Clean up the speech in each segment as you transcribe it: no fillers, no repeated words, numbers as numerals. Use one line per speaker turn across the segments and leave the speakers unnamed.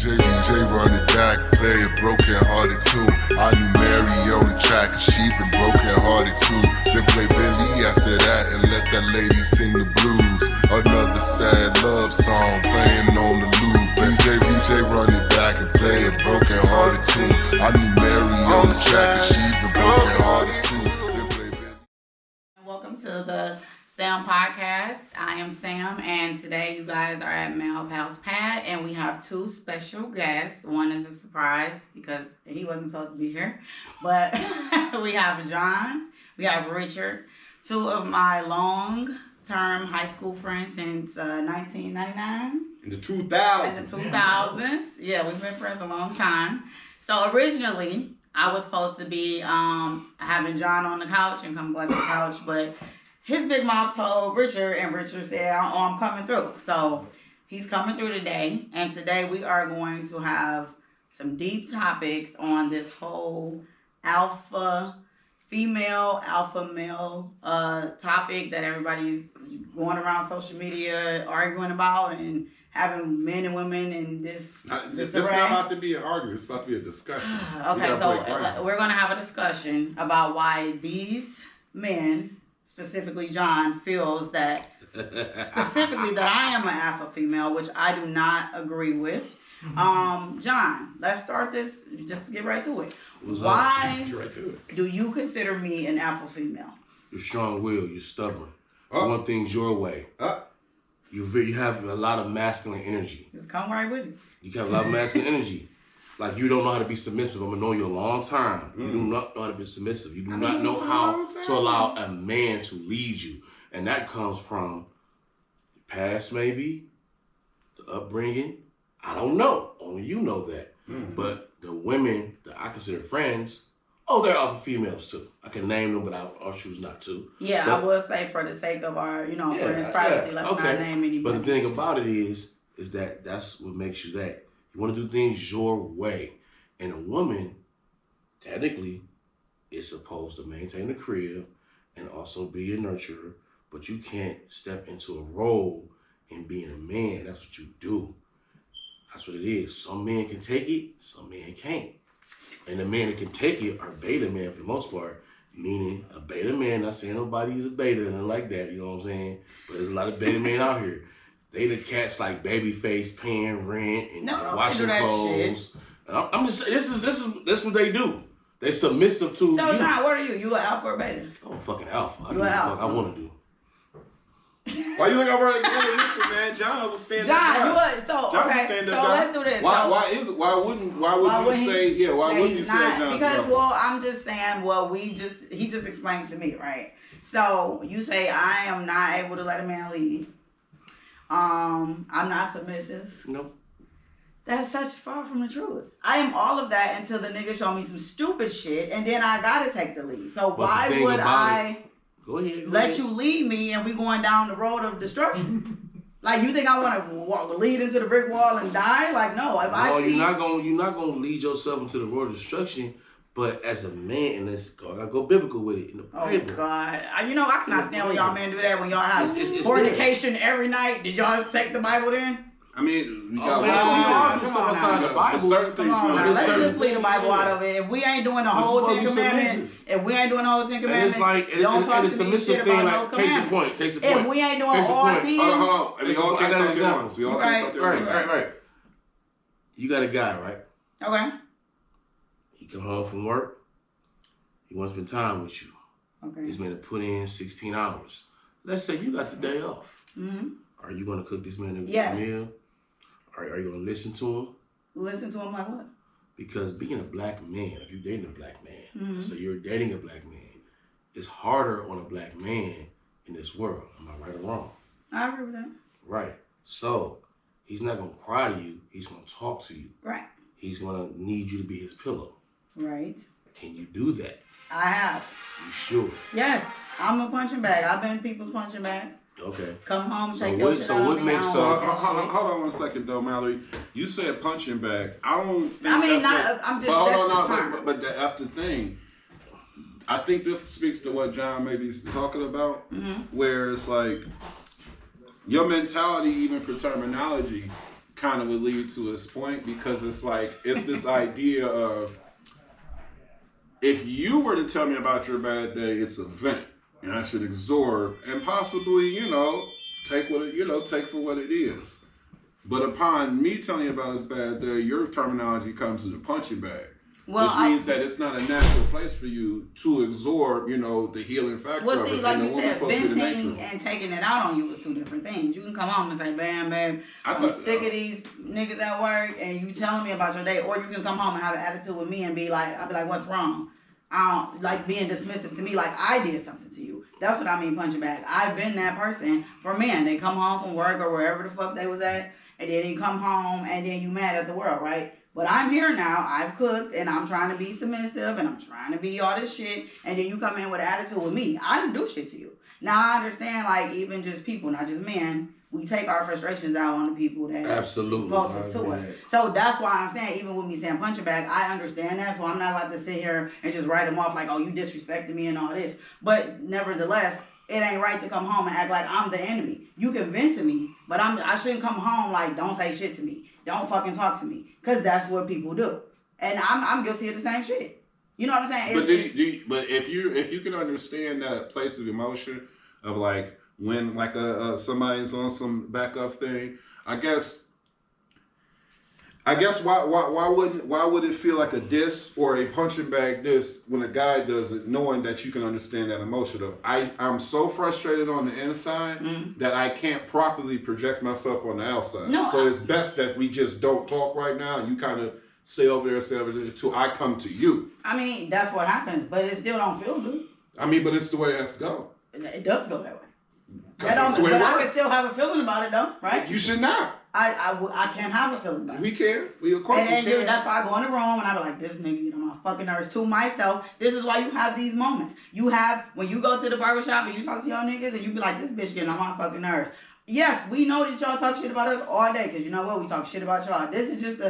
VJ run it back, play it broken hearted too. I knew Mary on the track, and she been broken hearted too. Then play Billy after that and let that lady sing the blues. Another sad love song playing on the loop. VJ run it back and play it broken hearted too. I knew Mary on the track, and she been broken hearted too. Then play Billy.
Welcome to the S.A.M podcast. I am Sam, and today you guys are at Mal Pal's Pad, and we have two special guests. One is a surprise because he wasn't supposed to be here, but we have John, we have Richard, two of my long-term high school friends since 1999.
In the 2000s.
In the 2000s. Yeah, we've been friends a long time. So originally, I was supposed to be having John on the couch and come bless the couch, but his big mouth told Richard, and Richard said, oh, I'm coming through. So he's coming through today, and today we are going to have some deep topics on this whole alpha female, alpha male topic that everybody's going around social media arguing about and having men and women in this
It's not about to be an argument. It's about to be a discussion.
Okay, so we're going to have a discussion about why these men, specifically John, feels that specifically that I am an alpha female, which I do not agree with. John, let's start this. Just get right to it. Why do you consider me an alpha female?
You're strong-willed. You're stubborn. You want things your way. You have a lot of masculine energy.
Just come right with it.
You have a lot of masculine energy. Like, you don't know how to be submissive. I'm going to know you a long time. You do not know how to be submissive. You do not know how to allow a man to lead you. And that comes from the past, maybe, the upbringing. I don't know. Only you know that. But the women that I consider friends, they're alpha females too. I can name them, but I'll choose not to.
Yeah,
but,
I will say for the sake of our, friends' privacy, let's not name anybody.
But the thing about it is that that's what makes you that. You want to do things your way. And a woman, technically, is supposed to maintain the crib and also be a nurturer, but you can't step into a role in being a man. That's what you do. That's what it is. Some men can take it, some men can't. And the men that can take it are beta men for the most part, meaning a beta man, not saying nobody's a beta and like that, you know what I'm saying? But there's a lot of beta men out here. They the cats like Babyface paying rent and washing clothes. And I'm just saying, this is what they do. They submissive to.
So John, what are you? You an alpha or beta?
I'm a fucking alpha. I do
what the
fuck I want to do.
Why you think I'm running? Listen, man, John understands.
John, let's do this.
Why wouldn't you say John?
Because I'm just saying, he just explained to me, right? So you say I am not able to let a man lead. I'm not submissive.
Nope.
That's such far from the truth. I am all of that until the nigga show me some stupid shit, and then I gotta take the lead. So why would I let you lead me and we going down the road of destruction? Like, you think I want to lead into the brick wall and die? Like, no.
You're not gonna lead yourself into the road of destruction. But as a man, and I gotta go biblical with it in the Bible.
Oh God! I cannot stand when y'all men do that. When y'all have fornication every night, did y'all take the Bible then?
I mean, we got
the Bible.
Certain things.
Let's just leave the Bible out of it. If we ain't doing the whole Ten Commandments, don't talk to me shit about no commandments.
Case in point.
If we ain't doing all 10,
hold on. We all can't talk at once. We all can't talk at once.
Right. You got a guy, right?
Okay.
He come home from work. He wants to spend time with you.
Okay.
He's going to put in 16 hours. Let's say you got the day off.
Mm-hmm.
Are you going to cook this man a
Yes.
meal? Are you going to listen to him?
Listen to him like what?
Because being a black man, if you're dating a black man, so
Mm-hmm.
you're dating a black man, it's harder on a black man in this world. Am I right or wrong?
I agree with that.
Right. So he's not going to cry to you. He's going to talk to you.
Right.
He's going to need you to be his pillow.
Right.
Can you do that?
I have.
You sure?
Yes. I'm a punching bag. I've been people's punching bag.
Okay.
Come home, take your shit out of me.
Hold on one second though, Mallory. You said punching bag. I don't think but that's the thing. I think this speaks to what John maybe is talking about, where it's like your mentality, even for terminology, kind of would lead to his point, because it's like, it's this idea of, if you were to tell me about your bad day, it's a vent, and I should absorb and possibly, take take for what it is. But upon me telling you about his bad day, your terminology comes to the punching bag.
Well,
which means that it's not a natural place for you to absorb, the healing factor
well,
of
see,
it.
like
And
you
the woman's
said,
supposed to be the
venting
natural.
and taking it out on you was two different things. You can come home and say, "Bam, babe, I'm sick of these niggas at work," and you telling me about your day, or you can come home and have an attitude with me and be like, "I'll be like, what's wrong?" I don't like being dismissive to me, like I did something to you. That's what I mean, punching back. I've been that person for men. They come home from work or wherever the fuck they was at, and then they come home and then you mad at the world, right? But I'm here now, I've cooked, and I'm trying to be submissive, and I'm trying to be all this shit, and then you come in with an attitude with me. I didn't do shit to you. Now, I understand, like, even just people, not just men, we take our frustrations out on the people that
Absolutely.
closest to us. So that's why I'm saying, even with me saying punching bag, I understand that, so I'm not about to sit here and just write them off like, oh, you disrespected me and all this. But nevertheless, it ain't right to come home and act like I'm the enemy. You can vent to me, but I shouldn't come home like, don't say shit to me. Don't fucking talk to me. Because that's what people do. And I'm guilty of the same shit. You know what I'm saying?
But if you can understand that place of emotion of like when like somebody's on some backup thing, I guess why would it feel like a diss or a punching bag diss when a guy does it, knowing that you can understand that emotion of I'm so frustrated on the inside that I can't properly project myself on the outside. So it's best that we just don't talk right now, and you kind of stay over there till I come to you.
I mean, that's what happens, but it still don't feel good.
I mean, but it's the way it has to go.
It does go that way.
But
I can still have a feeling about it though, right?
You should not.
I can't have a feeling about it.
We can. We of course
and
we can.
That's why I go in the room and I be like, this nigga, you know, my fucking nerves to myself. This is why you have these moments. You have, when you go to the barbershop and you talk to y'all niggas and you be like, this bitch getting on my fucking nerves. Yes, we know that y'all talk shit about us all day, because you know what? We talk shit about y'all. This is just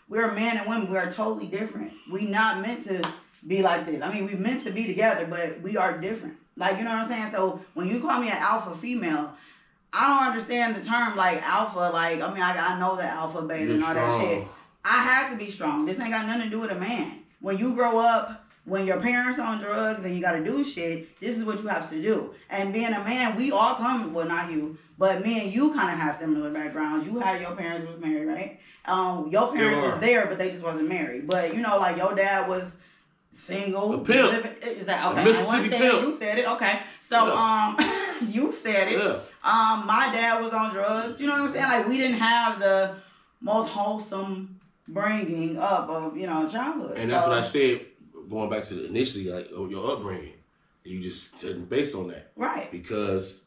we're men and women. We are totally different. We not meant to be like this. I mean, we meant to be together, but we are different. Like, you know what I'm saying? So when you call me an alpha female, I don't understand the term like alpha. Like, I mean, I know the alpha, beta, and all that shit. I had to be strong. This ain't got nothing to do with a man. When you grow up, when your parents on drugs and you got to do shit, this is what you have to do. And being a man, we all come, well, not you, but me and you kind of have similar backgrounds. You had your parents was married, right? Your parents was there, but they just wasn't married. But, you know, like your dad was single.
A pimp.
Is that okay?
A Mississippi pimp.
You said it. Okay. So, you said it.
Yeah.
My dad was on drugs. You know what I'm saying? Like, we didn't have the most wholesome bringing up of, you know, childhood.
And that's what I said, going back to initially, like, your upbringing. You just didn't base on that.
Right.
Because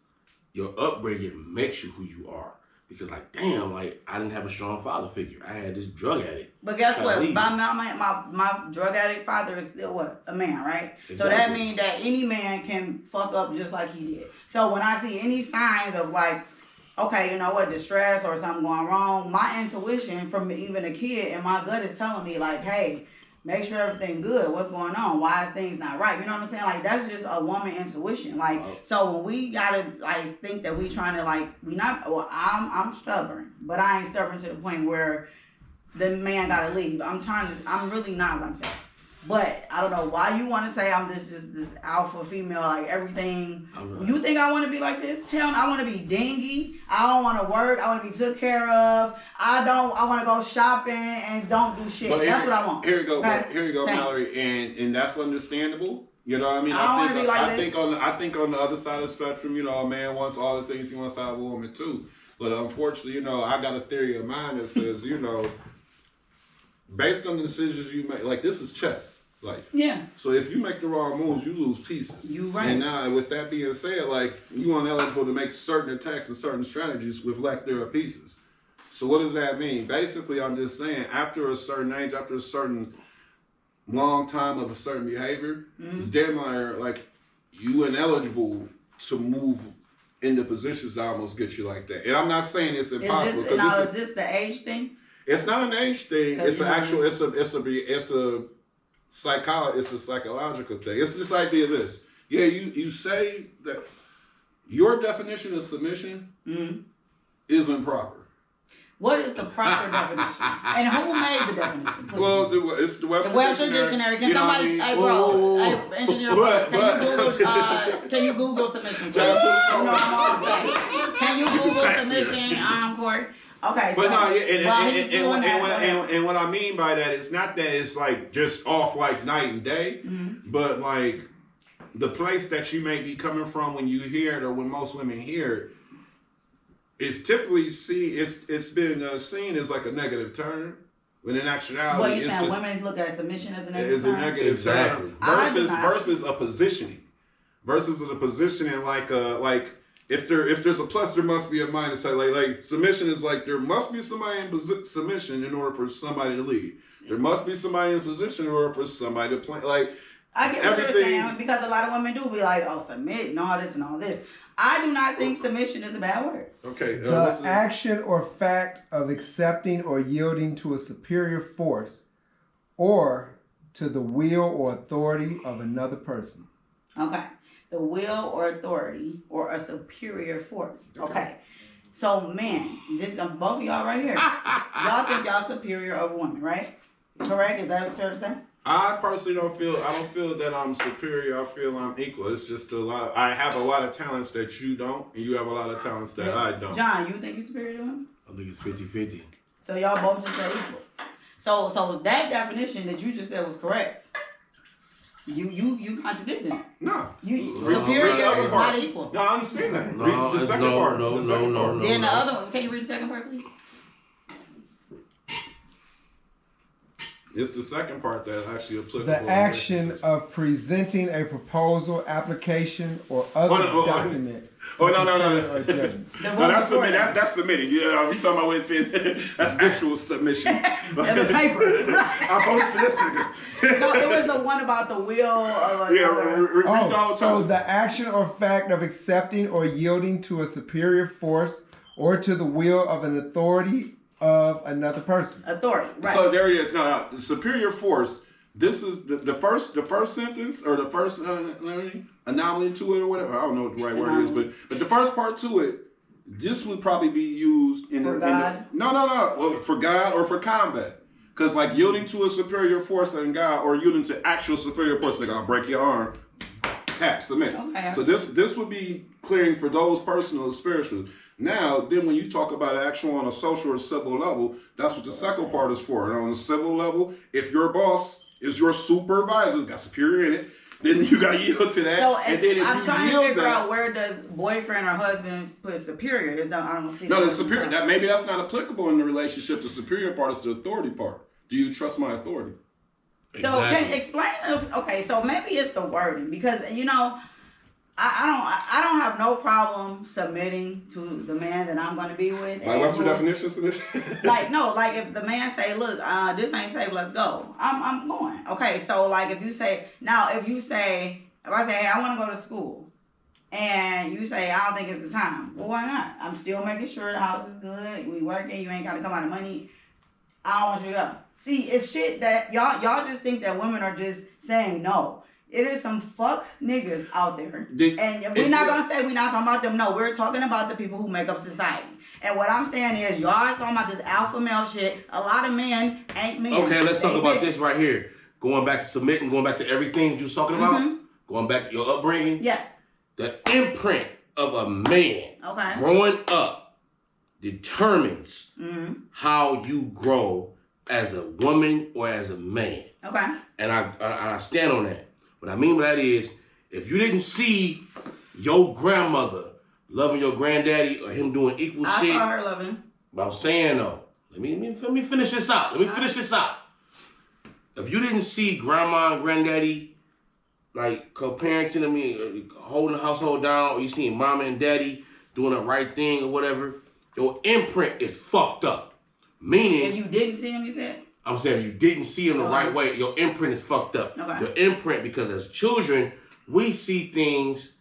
your upbringing makes you who you are. Because, like, damn, like, I didn't have a strong father figure. I had this drug addict.
But guess what? My drug addict father is still what? A man, right? Exactly. So that means that any man can fuck up just like he did. So when I see any signs of, like, okay, you know what, distress or something going wrong, my intuition from even a kid and my gut is telling me, like, hey, make sure everything good. What's going on? Why is things not right? You know what I'm saying? Like, that's just a woman intuition. Like, so when we gotta like think that we trying to like, I'm stubborn, but I ain't stubborn to the point where the man gotta leave. I'm really not like that. But I don't know why you want to say I'm this alpha female, like everything. Right. You think I want to be like this? Hell no, I want to be dingy. I don't want to work. I want to be took care of. I want to go shopping and don't do shit. That's what I want.
Here you go.
Okay?
Here you go,
Thanks.
Mallory. And that's understandable. You know what I mean?
I don't want to be like this.
I think on the other side of the spectrum, you know, a man wants all the things he wants out of a woman too. But unfortunately, you know, I got a theory of mine that says, you know, based on the decisions you make, like this is chess. Like,
yeah.
So if you make the wrong moves, you lose pieces.
You right.
And now, with that being said, like you are ineligible to make certain attacks and certain strategies with lack thereof pieces. So what does that mean? Basically, I'm just saying, after a certain age, after a certain long time of a certain behavior, it's damn near like you ineligible to move into positions that almost get you like that. And I'm not saying it's impossible.
Is this the age thing?
It's not an age thing. It's an actual. It's a psychological thing. It's this idea of this. Yeah, you say that your definition of submission is improper.
What is the proper definition? And who made the definition? Please?
Well, it's the Webster,
the Webster Dictionary. Can
You know what I
somebody,
mean?
hey bro, hey engineer, bro, can you Google submission? Please? You know I'm all facts. Can you Google submission, Corey? Okay,
But
so
no,
and
what I mean by that, it's not that it's like just off like night and day, but like the place that you may be coming from when you hear it or when most women hear it, it's typically it's been seen as like a negative term, when in actuality,
what you
it's
saying?
just
Women look at submission as a negative
it's a
term?
negative term versus a positioning, versus a positioning like. If there's a plus, there must be a minus. Like submission is like there must be somebody in submission in order for somebody to lead. There must be somebody in position in order for somebody to play. Like
I get what you're saying, because a lot of women do be like, oh, submit and all this and all this. I do not think submission is a bad word.
Okay.
The action or fact of accepting or yielding to a superior force or to the will or authority of another person.
Okay. The will or authority or a superior force. Okay. So men, just both of y'all right here, y'all think y'all superior over women, right? Correct? Is that fair to say?
I personally don't feel that I'm superior. I feel I'm equal. It's just I have a lot of talents that you don't, and you have a lot of talents that I don't.
John, you think you're superior to women?
I think it's 50-50.
So y'all both just said equal. So that definition that you just said was correct. You contradicted it.
No.
Superior is not equal.
No, I understand that.
No,
Read the second part. The second part.
Then the other one. Can you read the second part, please?
It's the second part that actually applicable.
The action of presenting a proposal, application, or other document.
Oh no!
Or judgment.
No, that's submitting. That's submitting. Yeah, we talking about with that's actual submission.
And the paper.
I voted for this nigga.
No, it was the one about the will of another.
So the action or fact of accepting or yielding to a superior force or to the will of an authority of another person.
Authority, right.
So there it is. No, the superior force. This is the first sentence or the first anomaly to it or whatever. I don't know what the right word is, but the first part to it, this would probably be used in
God?
No. Well, for God or for combat. Because like yielding to a superior force in God or yielding to actual superior force, like I'll break your arm, tap, submit.
Okay.
So this would be clearing for those personal and spiritual. Now, then when you talk about actual on a social or civil level, that's what the second part is for. And on a civil level, if your boss is your supervisor, got superior in it, then you got to yield to that.
So,
and then if
I'm
you
trying
yield
to figure
that,
out where does boyfriend or husband put superior. I don't see.
No, the superior. That maybe that's not applicable in the relationship. The superior part is the authority part. Do you trust my authority?
So
Exactly.
can you explain? Okay, so maybe it's the wording because I don't have no problem submitting to the man that I'm going to be with.
Like what's your definition of submission?
like if the man say, look, this ain't safe, let's go. I'm going. Okay, so like if I say, hey, I want to go to school, and you say, I don't think it's the time. Well, why not? I'm still making sure the house is good. We working. You ain't got to come out of money. I don't want you to go. See, it's shit that y'all just think that women are just saying no. It is some fuck niggas out there. And we're not going to say we're not talking about them. No, we're talking about the people who make up society. And what I'm saying is y'all are talking about this alpha male shit. A lot of men ain't men.
Okay, let's talk
They
about
bitches.
this right here. Going back to submitting, going back to everything you was talking about. Going back to your upbringing.
Yes.
The imprint of a man growing up determines how you grow as a woman or as a man.
Okay.
And I stand on that. What I mean by that is, if you didn't see your grandmother loving your granddaddy or him doing equal shit.
I saw her loving.
But I'm saying though, let me finish this out. If you didn't see grandma and granddaddy like co-parenting, holding the household down, or you seen mama and daddy doing the right thing or whatever, your imprint is fucked up. Meaning,
If you didn't see him, you said?
I'm saying if you didn't see him the right way, your imprint is fucked up.
Okay.
Your imprint, because as children, we see things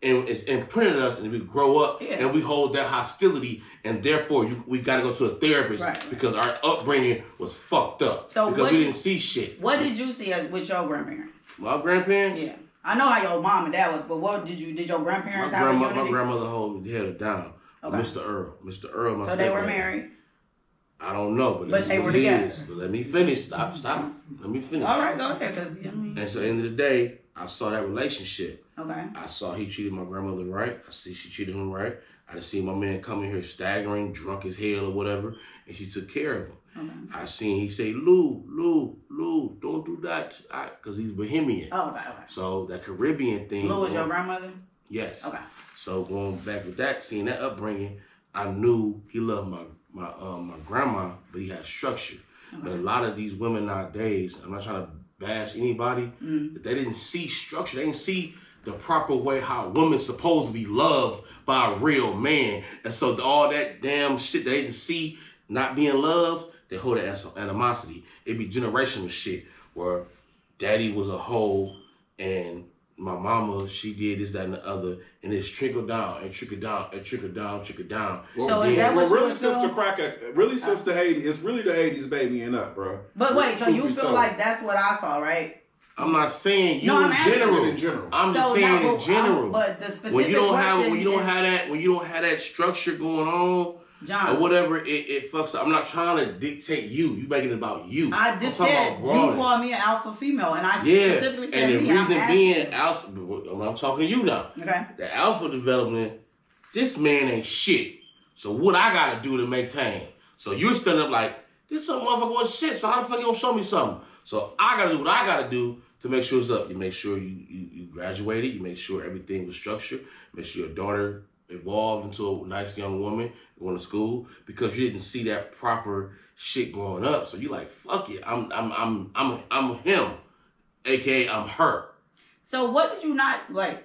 and it's imprinted us, and we grow up and we hold that hostility, and therefore we got to go to a therapist because our upbringing was fucked up.
So
because we didn't see shit.
What did you see with your grandparents?
My grandparents?
Yeah. I know how your mom and dad was, but what did your grandparents have a unity?
My grandmother held her down.
Okay.
Mr. Earl, my
So they were married?
I don't know, but
But
that's
they
what
were
it
together.
is. But let me finish. Stop. Let me finish.
All right, go ahead, because I mean,
And so at the end of the day, I saw that relationship.
okay.
I saw he treated my grandmother right. I see she treated him right. I just seen my man coming here staggering, drunk as hell or whatever, and she took care of him.
Okay.
I seen he say, Lou, don't do that, because he's Bohemian.
Oh, okay.
So that Caribbean thing.
Lou was your grandmother?
Yes.
Okay.
So going back with that, seeing that upbringing, I knew he loved my grandma, but he had structure.
Okay.
But a lot of these women nowadays, I'm not trying to bash anybody, but they didn't see structure. They didn't see the proper way how a woman's supposed to be loved by a real man. And so all that damn shit they didn't see not being loved, they hold it as animosity. It'd be generational shit where daddy was a hoe and my mama, she did this, that, and the other, and it's trickled down and trickled down and trickled down, trickled down.
So is that what
really
you
since
feel?
the cracker, really since the 80s, it's really the 80s baby and up, bro.
But wait, so
Truth
you
be
feel
told.
like that's what I saw, right?
I'm not saying you
No, I'm
in
asking
general.
you in general.
I'm just
So
saying
now,
in general.
but the specific
when you don't have
question
when you don't
is-
have that structure going on
John,
or whatever, it fucks up. I'm not trying to dictate you. You making it about you.
I just
I'm talking
said
about
you
broader.
called me an alpha female, and I
Yeah,
specifically said
and the
me. I'm
reason
asking
being,
you.
alpha, I'm talking to you now.
Okay.
The alpha development, this man ain't shit. So what I gotta do to maintain? So you're standing up like, this motherfucker was shit, so how the fuck you gonna show me something? So I gotta do what I gotta do to make sure it's up. You make sure you graduated, you make sure everything was structured, make sure your daughter evolved into a nice young woman going to school, because you didn't see that proper shit growing up. So you like, fuck it, I'm him, aka I'm her.
So what did you not like?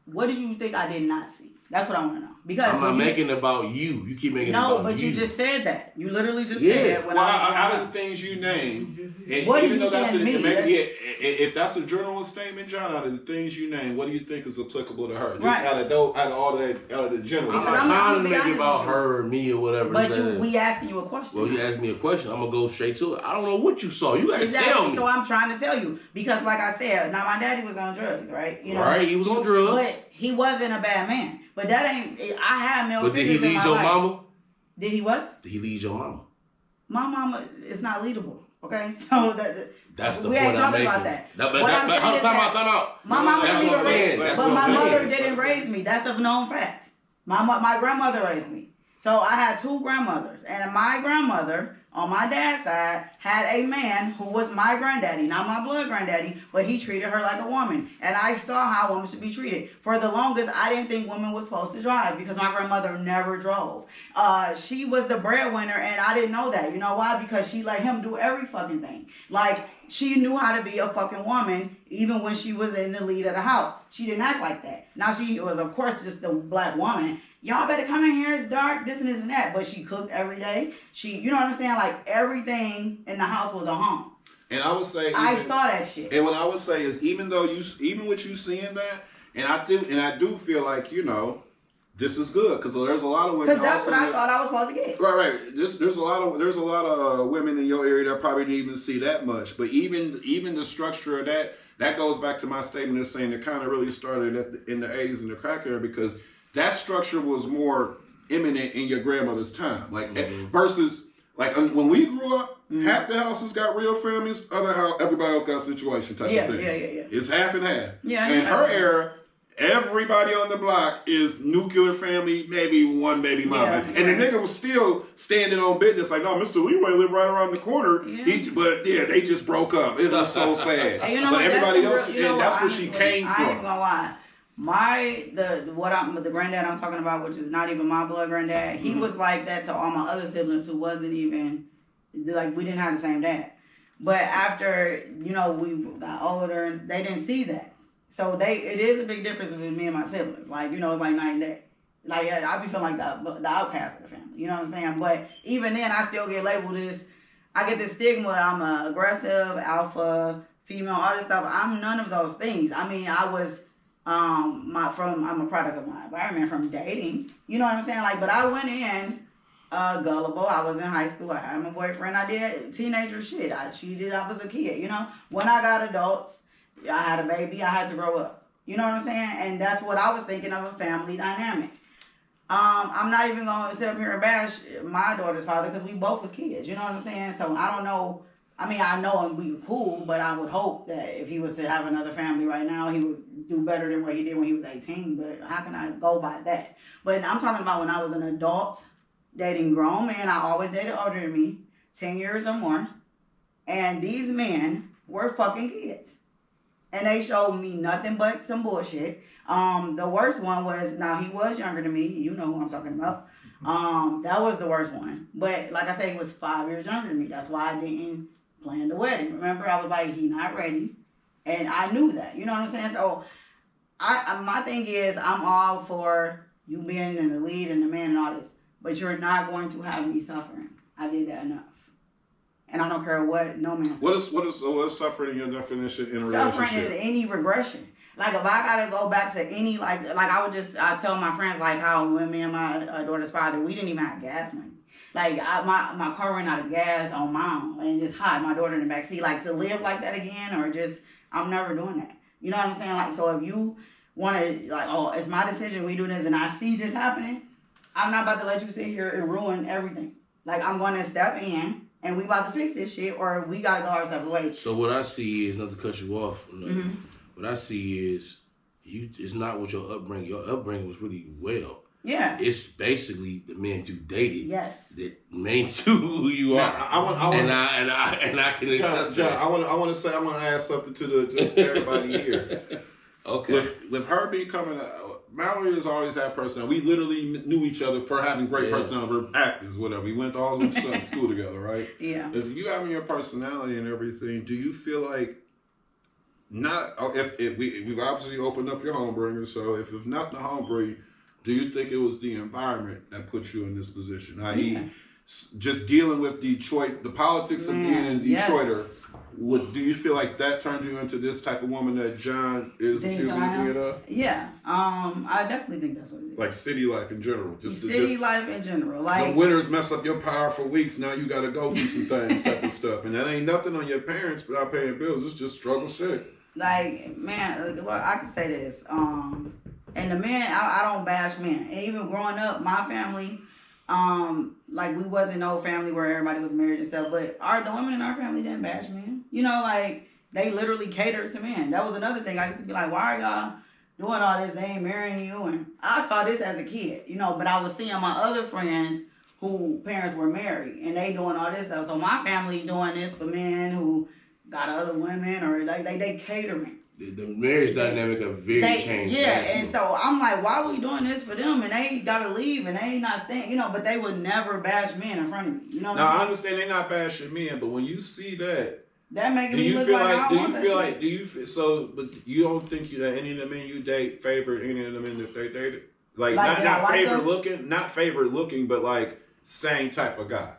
What did you think I did not see? That's what I want to know. Because
I'm not making it about you. You keep making it
no,
about
but
you.
you just said that. You literally just
Yeah.
said when
Well,
I was
out
growing
of
up.
the things you named, and
What
even
did you
though that's
say in me?
if that's a general statement, John, out of the things you named, what do you think is applicable to her? Just
Right.
out of the general.
I'm
Because
not
I'm
trying
gonna
to
be
make it
honest
about
with you.
her or me or whatever.
But
That-
we asking you a question.
Well, you asked me a question. I'm gonna go straight to it. I don't know what you saw. You gotta
Exactly.
tell me.
So I'm trying to tell you because, like I said, now my daddy was on drugs, right? You know,
Right, he was on drugs.
but he wasn't a bad man. But that ain't. I had male
But did he
figures in
lead
my
your
life.
mama?
Did he what?
Did he lead your mama?
My mama is not leadable. Okay, so
That's the
we
point
ain't
I'm
talking
making.
about that.
But
What I'm saying is
time
that
out.
my mama
That's
didn't
what
even
I'm
raise
saying.
me,
That's
but
what
my
I'm
mother
saying.
didn't raise me. That's a known fact. My grandmother raised me. So I had two grandmothers, and my grandmother on my dad's side had a man who was my granddaddy, not my blood granddaddy, but he treated her like a woman. And I saw how women should be treated. For the longest, I didn't think women were supposed to drive because my grandmother never drove. She was the breadwinner, and I didn't know that. You know why? Because she let him do every fucking thing. Like, she knew how to be a fucking woman even when she was in the lead of the house. She didn't act like that. Now, she was, of course, just a black woman. Y'all better come in here, it's dark, this and this and that. But she cooked every day. She, you know what I'm saying? Like, everything in the house was a home.
And I would say,
I saw that shit.
And what I would say is, even with you seeing that, and I do feel like, you know, this is good because there's a lot of women.
Because that's what I thought I was supposed to get.
Right. There's a lot of women in your area that probably didn't even see that much. But even the structure of that goes back to my statement of saying it kind of really started in the 80s in the crack era, because that structure was more imminent in your grandmother's time, like versus like when we grew up. Half the houses got real families, everybody else got situation type of thing.
Yeah.
It's half and half.
Yeah,
In her
yeah.
era, everybody on the block is nuclear family, maybe one baby mama.
Yeah,
and the nigga was still standing on business like, no, Mr. Leeway lived right around the corner.
Yeah.
But they just broke up. It was so sad.
Hey, you know
but
what?
everybody
That's
else,
the real- you know
that's
what,
where she
honestly,
came
I ain't
from.
gonna lie. The granddad I'm talking about, which is not even my blood granddad, he was like that to all my other siblings who wasn't even, like, we didn't have the same dad. But after, you know, we got older, and they didn't see that. So it is a big difference with me and my siblings. Like, you know, it's like night and day. Like, I be feeling like the outcast of the family. You know what I'm saying? But even then, I still get labeled this. I get this stigma. I'm a aggressive, alpha, female, all this stuff. I'm none of those things. I mean, I was, I'm a product of my environment from dating. You know what I'm saying? Like, but I went in gullible. I was in high school. I had my boyfriend. I did teenager shit. I cheated. I was a kid. You know, when I got adults, I had a baby. I had to grow up. You know what I'm saying? And that's what I was thinking of a family dynamic. I'm not even gonna sit up here and bash my daughter's father because we both was kids. You know what I'm saying? So I don't know. I mean, I know him, we were cool, but I would hope that if he was to have another family right now, he would do better than what he did when he was 18. But how can I go by that? But I'm talking about when I was an adult dating grown men. I always dated older than me, 10 years or more. And these men were fucking kids. And they showed me nothing but some bullshit. The worst one was, now he was younger than me. You know who I'm talking about. That was the worst one. But like I said, he was 5 years younger than me. That's why I didn't plan the wedding. Remember, I was like, he not ready. And I knew that. You know what I'm saying? So my thing is, I'm all for you being in the lead and the man and all this. But you're not going to have me suffering. I did that enough. And I don't care what no man says.
What is suffering in your definition in a
Suffering
relationship?
is any regression. Like if I gotta go back to any I tell my friends like how when me and my daughter's father, we didn't even have gas money. Like my car ran out of gas on my own and it's hot. My daughter in the back seat. Like to live like that again or just I'm never doing that. You know what I'm saying? Like so if you want to like oh it's my decision we do this and I see this happening, I'm not about to let you sit here and ruin everything. Like I'm going to step in. And we about to fix this shit, or we gotta go our separate ways.
So what I see is, not to cut you off, what I see is, it's not what your upbringing. Your upbringing was really well.
Yeah.
It's basically the men you dated.
Yes.
That made you who you are. I can accept
John,
that.
I want to say, I want to add something to just everybody here.
Okay.
With her becoming Mallory has always had personality. We literally knew each other for having great personality. We're actors, whatever. We went to all to school together, right?
Yeah.
If you having your personality and everything, do you feel like we've obviously opened up your homebringer, so if not the homebring, do you think it was the environment that put you in this position? I.e., just dealing with Detroit, the politics of being a Detroiter. Do you feel like that turned you into this type of woman that John is accusing you being of?
Yeah, I definitely think that's what it is.
Like city life in general.
Life in general. Like
the winters mess up your power for weeks. Now you got to go through some things, type of stuff, and that ain't nothing on your parents without paying bills. It's just struggle shit.
Like man, well, I can say this. And the men, I don't bash men. And even growing up, my family. Like we wasn't no family where everybody was married and stuff, but the women in our family didn't bash men. You know, like they literally catered to men. That was another thing. I used to be like, why are y'all doing all this? They ain't marrying you. And I saw this as a kid, you know, but I was seeing my other friends who parents were married and they doing all this stuff. So my family doing this for men who got other women or they catering.
The marriage dynamic of very changed.
Yeah, and so I'm like, why are we doing this for them? And they gotta leave and they ain't not staying, you know, but they would never bash men in front of me. You know what
now,
I mean?
I understand they're not bashing men, but when you see that,
making me look like I want that shit.
But you don't think that any of the men you date favored any of the men that they dated? Like not favorite looking, but like same type of guy.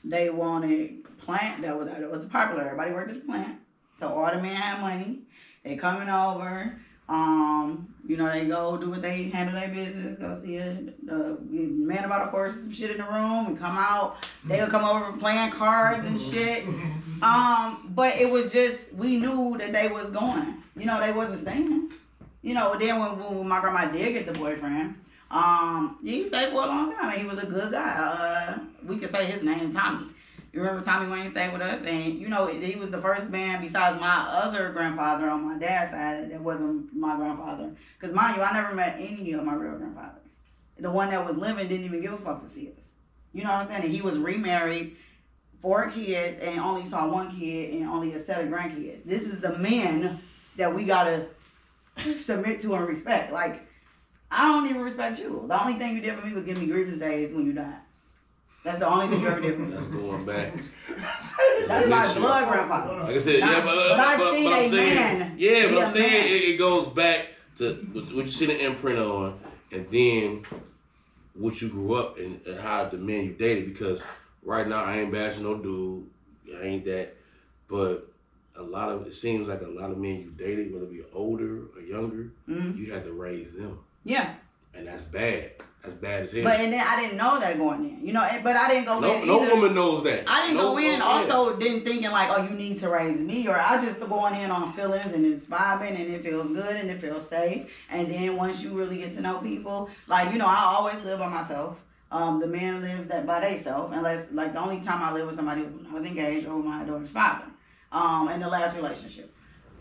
They wanted plant, that was popular. Everybody worked at the plant. So all the men had money. They coming over, you know, they go do what they handle their business, go see a man about a horse, some shit in the room, and come out. They'll come over playing cards and shit. But it was just, we knew that they was going. You know, they wasn't staying. You know, then when my grandma did get the boyfriend, he stayed for a long time, and he was a good guy. We could say his name, Tommy. You remember Tommy Wayne stayed with us? And, you know, he was the first man besides my other grandfather on my dad's side that wasn't my grandfather. Because, mind you, I never met any of my real grandfathers. The one that was living didn't even give a fuck to see us. You know what I'm saying? And he was remarried, 4 kids, and only saw 1 kid and only a set of grandkids. This is the men that we got to submit to and respect. Like, I don't even respect you. The only thing you did for me was give me grievance days when you died. That's the only thing you ever did for me.
That's going back.
That's my blood grandfather.
Like I said,
but I've seen a man.
Yeah, but I'm saying it goes back to what you see the imprint on, and then what you grew up and how the men you dated. Because right now I ain't bashing no dude, I ain't that, but it seems like a lot of men you dated, whether it be older or younger, you had to raise them.
Yeah.
And that's bad. That's bad as hell.
But and then I didn't know that going in, you know. But I didn't go in either.
No woman knows that.
I didn't go in also didn't thinking like, oh, you need to raise me, or I just going in on feelings and it's vibing and it feels good and it feels safe. And then once you really get to know people, like, you know, I always live by myself. The men live that by themselves, unless like the only time I lived with somebody was when I was engaged or with my daughter's father. In the last relationship.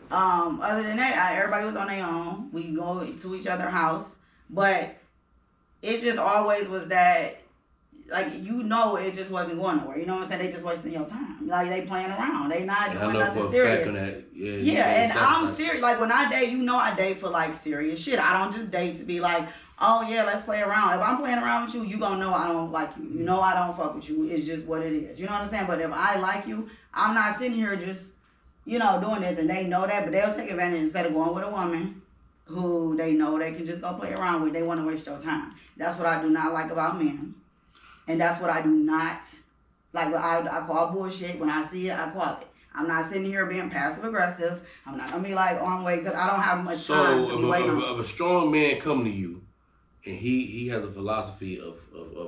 Other than that, everybody was on their own. We go to each other's house, but it just always was that, like, you know, it just wasn't going nowhere. You know what I'm saying? They just wasting your time. Like, they playing around. They not doing nothing serious. And I'm serious. Like, when I date, you know I date for, like, serious shit. I don't just date to be like, oh, yeah, let's play around. If I'm playing around with you, you gonna know I don't like you. You know I don't fuck with you. It's just what it is. You know what I'm saying? But if I like you, I'm not sitting here just, you know, doing this. And they know that, but they'll take advantage instead of going with a woman who they know they can just go play around with. They want to waste your time. That's what I do not like about men. And that's what I do not, like, I call bullshit. When I see it, I call it. I'm not sitting here being passive aggressive. I'm not going to be like, oh, I'm waiting, because I don't have much time to be waiting on.
So if a strong man come to you and he has a philosophy of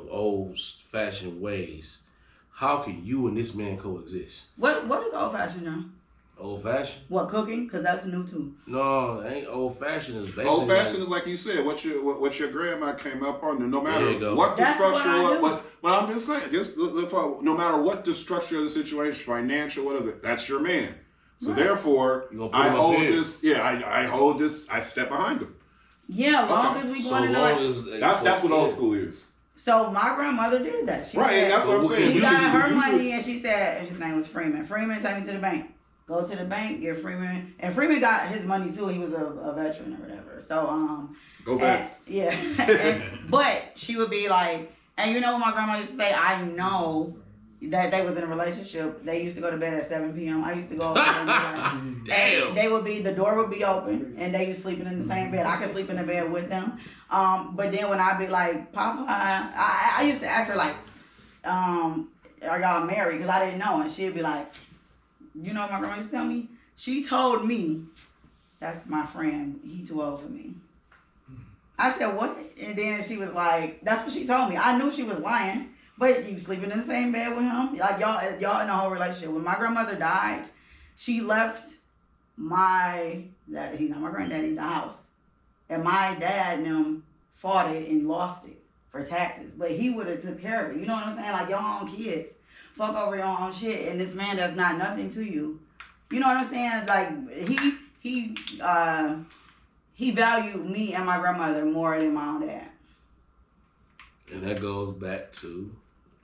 old fashioned ways, how can you and this man coexist?
What is old fashioned, John?
Old fashioned?
What, cooking? Because that's new too.
No, it ain't old fashioned. Is basically
old fashioned is like you said, what your grandma came up on. No matter what the
that's
structure, what I'm just saying, just no matter what the structure of the situation, financial, what is it? That's your man. So therefore, I hold this. Yeah, I hold this. I step behind him.
Yeah, long as we going in the right.
That's what old school is.
So my grandmother did that. She
said, that's what I'm saying.
She got her money and she said, his name was Freeman. Freeman, take me to the bank. Go to the bank, get Freeman. And Freeman got his money too. He was a veteran or whatever. So,
go Vets.
Yeah. But she would be like, and you know what my grandma used to say? I know that they was in a relationship. They used to go to bed at 7 p.m. I used to go over there and be like,
damn.
And the door would be open and they was sleeping in the same bed. I could sleep in the bed with them. But then when I'd be like, Papa, I used to ask her like, are y'all married? Because I didn't know. And she'd be like, you know what my grandma used to tell me? She told me, that's my friend. He too old for me. I said, what? And then she was like, that's what she told me. I knew she was lying, but you sleeping in the same bed with him? Like, y'all in a whole relationship. When my grandmother died, she left my granddaddy, the house. And my dad and them fought it and lost it for taxes. But he would have took care of it. You know what I'm saying? Like, your own kids. Fuck over your own shit, and this man that's not nothing to you. You know what I'm saying? Like, he valued me and my grandmother more than my own dad.
And that goes back to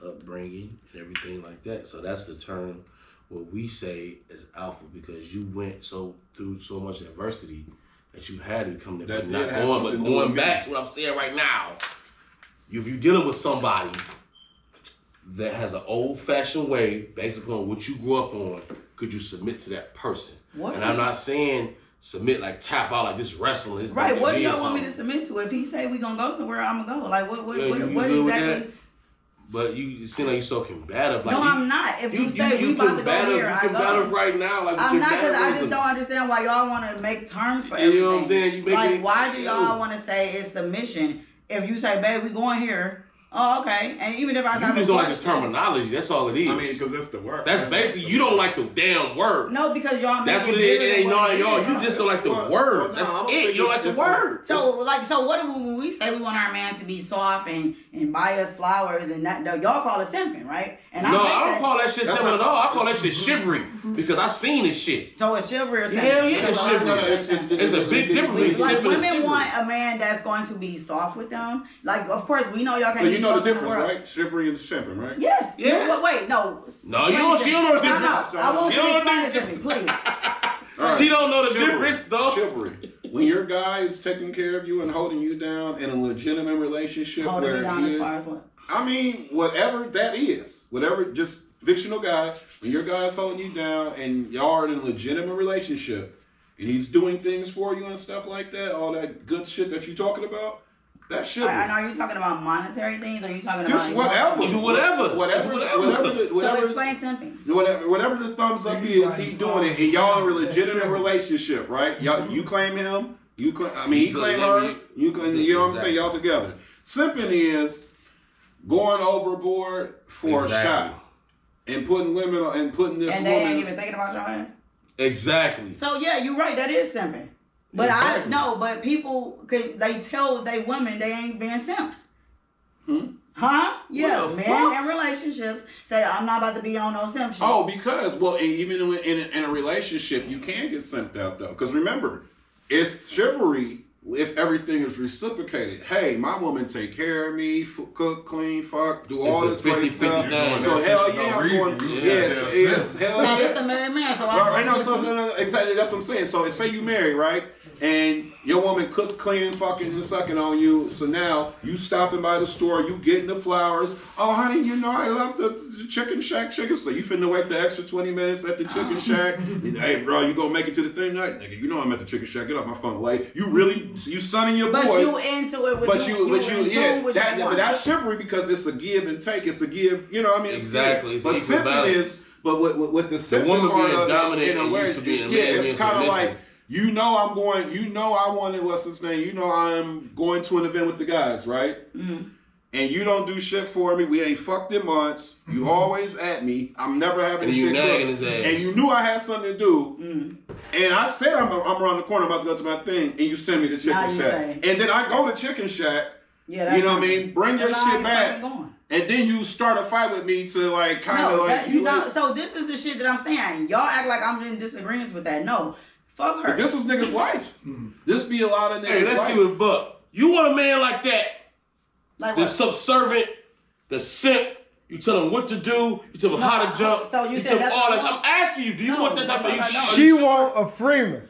upbringing and everything like that. So that's the term what we say is alpha, because you went through so much adversity that you had to come there. Going back to what I'm saying right now, if you're dealing with somebody that has an old-fashioned way based upon what you grew up on, could you submit to that person? And I'm not saying submit like tap out like this wrestling.
Right, what do y'all want me to submit to? If he say we gonna go somewhere, I'm gonna go. Like, what exactly?
But you seem like you're so combative. Like,
no, I'm not. If you say we about to go here, I go.
You're combative right now. Like,
I'm not, because I just don't understand why y'all want to make terms for everything.
You know what I'm saying?
Like, why do y'all want to say it's submission? If you say, babe, we going here. Oh, okay. And even if I
you just don't like the terminology. That's all it is.
I mean, because it's the word.
That's basically, you don't like the damn word.
No, because y'all.
That's what it is. It ain't knowing y'all. You just don't like the word. That's it. You don't like the word.
So what when we say we want our man to be soft and buy us flowers and that, y'all call it simping, right? And
no, I don't call that shit simping at all. I call that shit chivalry because I seen this shit.
So it's chivalry or simping?
Hell yeah, it's chivalry. It's a big difference.
Like, women want a man that's going to be soft with them. Like, of course, we know y'all can't.
But you know the difference, right? Chivalry and simping, right?
Yes.
Yeah.
Wait, no.
No, you don't. She don't know the difference.
I want you to explain it to me, please.
Right. She don't know the difference, though.
Chivalry. When your guy is taking care of you and holding you down in a legitimate relationship,
holding
where
me down
he
as far as what?
I mean, whatever that is, whatever, just fictional guy. When your guy's holding you down and y'all are in a legitimate relationship, and he's doing things for you and stuff like that, all that good shit that you talking about. That shit.
And are you talking about monetary things, or are you talking
just
about
whatever?
So explain something.
Whatever the thumbs up is, he doing it, and y'all in a legitimate relationship, right? Y'all, you claim him, he claim her, you claim. You know what I'm saying? Y'all together. Simping is going overboard for a shot and putting women and putting this
and they
woman's...
ain't even thinking about your ass.
Exactly.
So yeah, you're right. That is simping. But
Exactly.
but people they tell they women they ain't being simps. Huh? Yeah,
What the
men
fuck?
in relationships say I'm not about to be on no simp shit.
Oh, because, well, even in a relationship, you can get simped out, though. Because remember, it's chivalry if everything is reciprocated. Hey, my woman take care of me, cook, clean, fuck, do all this great stuff. So hell yeah, I'm going. Yes, hell
Now
yeah.
this a married man, so
Right, no, so exactly that's what I'm saying. So say you married, right? And your woman cook, cleaning, fucking, and sucking on you. So now you stopping by the store, you getting the flowers. Oh, honey, you know I love the Chicken Shack chicken. So you finna wait the extra 20 minutes at the Chicken Shack. Hey, bro, you gonna make it to the thing tonight? Nigga, you know I'm at the Chicken Shack. Get off my phone, late. You really, you sonning your boys.
But you into it with
but that's chivalry because it's a give and take. It's a give, you know what I mean?
Exactly.
But simping is, but with the simping
woman
part
being
of
dominant
it,
and used to being a man,
it's kind of like, you know I'm going, you know I wanted, what's his name? You know I'm going to an event with the guys, right?
Mm-hmm.
And you don't do shit for me. We ain't fucked in months. You always at me. I'm never having
And
shit
you nagging
cooked.
his ass.
And you knew I had something to do. And I said I'm around the corner about to go to my thing. And you send me to
Now
Chicken
you
Shack.
say.
And then I go to Chicken Shack.
Yeah, that's
You know what I
something.
mean? Bring your
That's how
shit
you
back.
fucking going.
And then you start a fight with me to like kind of
No,
like
that, you know. So this is the shit that I'm saying. Y'all act like I'm in disagreement with that. No, fuck her.
But this is niggas' life. This be a lot of niggas'
Hey, let's
life.
keep it a buck. You want a man like that?
like
The
what?
subservient, the simp. You tell him what to do. You tell him how to jump.
So you said
tell him
that's
all
what
that.
you
I'm asking you. Do you
No,
want that type of?
I don't.
She want a Freeman.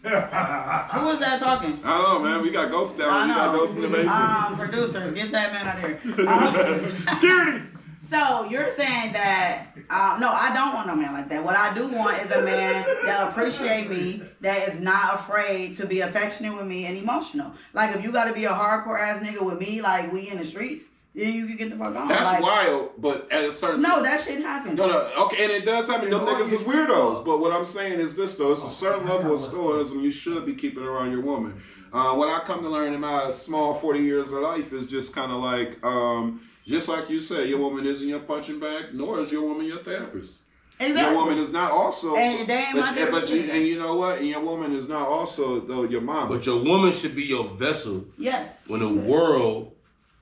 Who was that talking?
I don't know, man. We got ghosts down.
I
We got
know.
ghosts in the basement.
Producers, get that man out of here.
Security.
So you're saying that no, I don't want no man like that. What I do want is a man that appreciate me, that is not afraid to be affectionate with me and emotional. Like if you got to be a hardcore ass nigga with me, like we in the streets, then you can get the fuck on.
That's
like,
wild, but at a certain
No, that shit happens.
No, okay, and it does happen. Them niggas is weirdos. But what I'm saying is this, though. It's a certain level of stoicism you should be keeping around your woman. What I come to learn in my small 40 years of life is just kind of like, just like you said, your woman isn't your punching bag, nor is your woman your therapist.
Exactly.
Your woman is not also...
And they ain't my therapist either.
And you know what? And your woman is not also, though, your mom.
But your woman should be your vessel
Yes.
when the world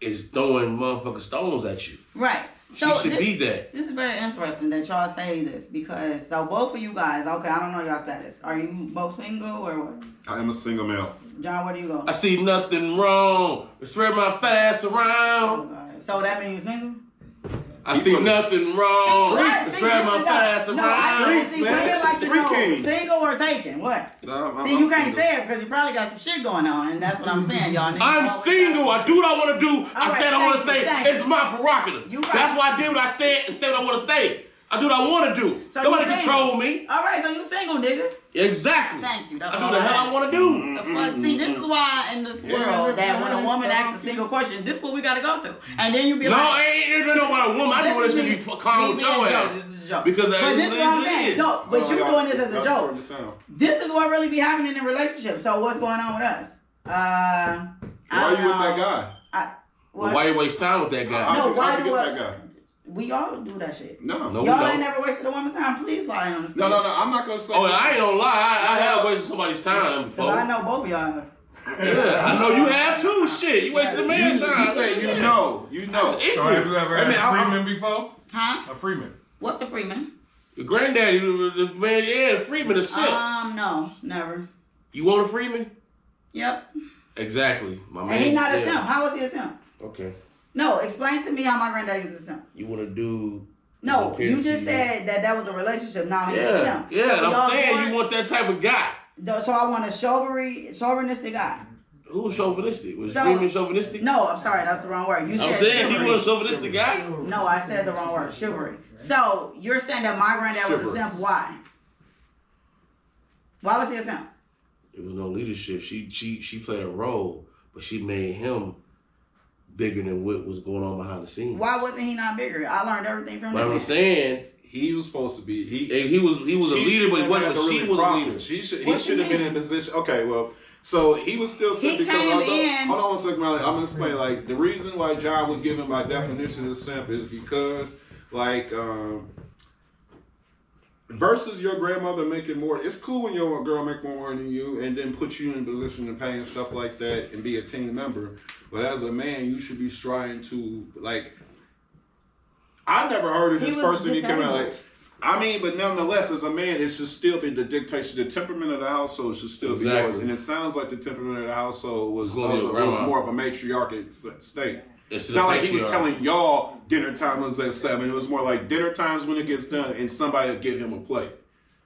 is throwing motherfucking stones at you.
Right.
She should be that.
This is very interesting that y'all say this because so both of you guys, okay, I don't know y'all status. Are you both single or what?
I am a single male.
John, where do you go?
I see nothing wrong. Spread my fast
Oh,
around.
God. So that means you're single?
I see nothing wrong.
Right, see,
Spread my
this is
fast
no, I
around.
see women like to
Street
know
king.
single or taken. What?
No,
See, you can't say it because you probably got some shit going on, and that's what I'm saying, y'all. Niggas
I'm
always
single.
got
I do what I want to do. I
right,
said I want to
thank
say.
you, thank
It's
you.
my prerogative.
You right.
That's why I did what I said and said what I want to say. I do what I want to do.
So
Nobody
you
control
single.
me.
All right, so you single, nigga.
Exactly.
Thank you. That's
I
all
do the
I
hell
had.
I want to do.
The fuck? See, this is why in this world that when a woman asks a single question, this is what we gotta go through, and then you be
No,
like,
ain't no about a woman. I just want
This
to
is
be
me
calm with
being
your
a joke.
ass.
This is a joke.
Because
but this is what I'm saying. No, but you doing this as a joke. This is what really be happening in relationships. So what's going on with us?
Why are you with that guy?
What?
Why you waste time with that guy?
No, why
how'd you
do
get
I-
that guy?
We all do that shit.
No.
No, we
Y'all
don't.
ain't never wasted a woman's time. Please lie on the stage.
No, I'm not gonna say.
Oh, I ain't gonna lie. I have wasted somebody's time before.
Because I know both of y'all.
Yeah, I know you have too. Shit, you wasted a man's time.
You say you know.
That's equal.
So have you ever had
I mean,
a Freeman before?
Huh?
A Freeman.
What's a Freeman?
Your granddaddy, the man, yeah, Freeman, a simp.
No, never.
You want a Freeman?
Yep.
Exactly, my man.
And he not a
yeah.
simp. How was he a simp?
Okay.
No, explain to me how my granddaddy was a simp.
You want to do?
No,
Okay,
you just
so
said that was a relationship. Now he's a
Yeah,
simp.
yeah.
So
And
y'all
I'm saying
born-
you want that type of guy.
So I want a chauvinistic guy.
Who's chauvinistic? Was
So-
Freeman chauvinistic?
No, I'm sorry, that's the wrong word. You
I'm
said
saying
chivalry.
he was a chauvinistic guy.
No, I said the wrong word. Chivalry. So you're saying that my granddad was a
Chivalrous.
simp. Why? Why was he a simp?
There was no leadership. She played a role, but she made him bigger than what was going on behind the scenes.
Why wasn't he not bigger? I learned everything from
But
that
I'm
man.
saying
He was supposed to be.
he was a leader, but he wasn't. She was a leader.
He should
What
have
you
been
mean?
in position. Okay, well, So he was still simp
He
because
came in.
hold on one second, Molly. I'm gonna explain. Like the reason why John would give him by definition of simp is because like versus your grandmother making more. It's cool when your girl make more than you and then put you in a position to pay and stuff like that and be a team member. But as a man, you should be striving to like. I never heard of this person. He came out like. I mean, but nonetheless, as a man, it should still be the dictation. The temperament of the household should still be yours. And it sounds like the temperament of the household was more of a matriarchic state. It's not like he was telling y'all dinner time was at 7. It was more like dinner times when it gets done and somebody will give him a plate.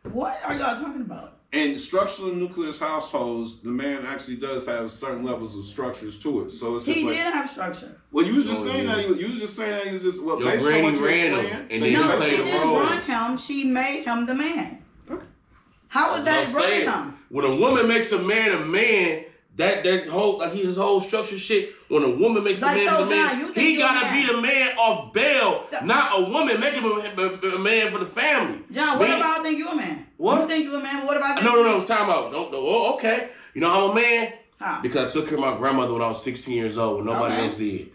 What are y'all talking about?
In structural nucleus households, the man actually does have certain levels of structures to it. So it's just
he
like,
did have structure.
Well, you was just saying that he was just saying that he was just based on what you explained.
No, she didn't run him. She made him the man. Okay. How was that running him?
When a woman makes a man, that whole his whole structure shit. When a woman makes a man the man, he gotta be the man off bail, not a woman making him a man for the family.
John, what about I think you a man?
What?
You think you a man? But what about
No. Time out. No. Oh, okay. You know I'm a man?
How?
Because I took care of my grandmother when I was 16 years old when nobody else did.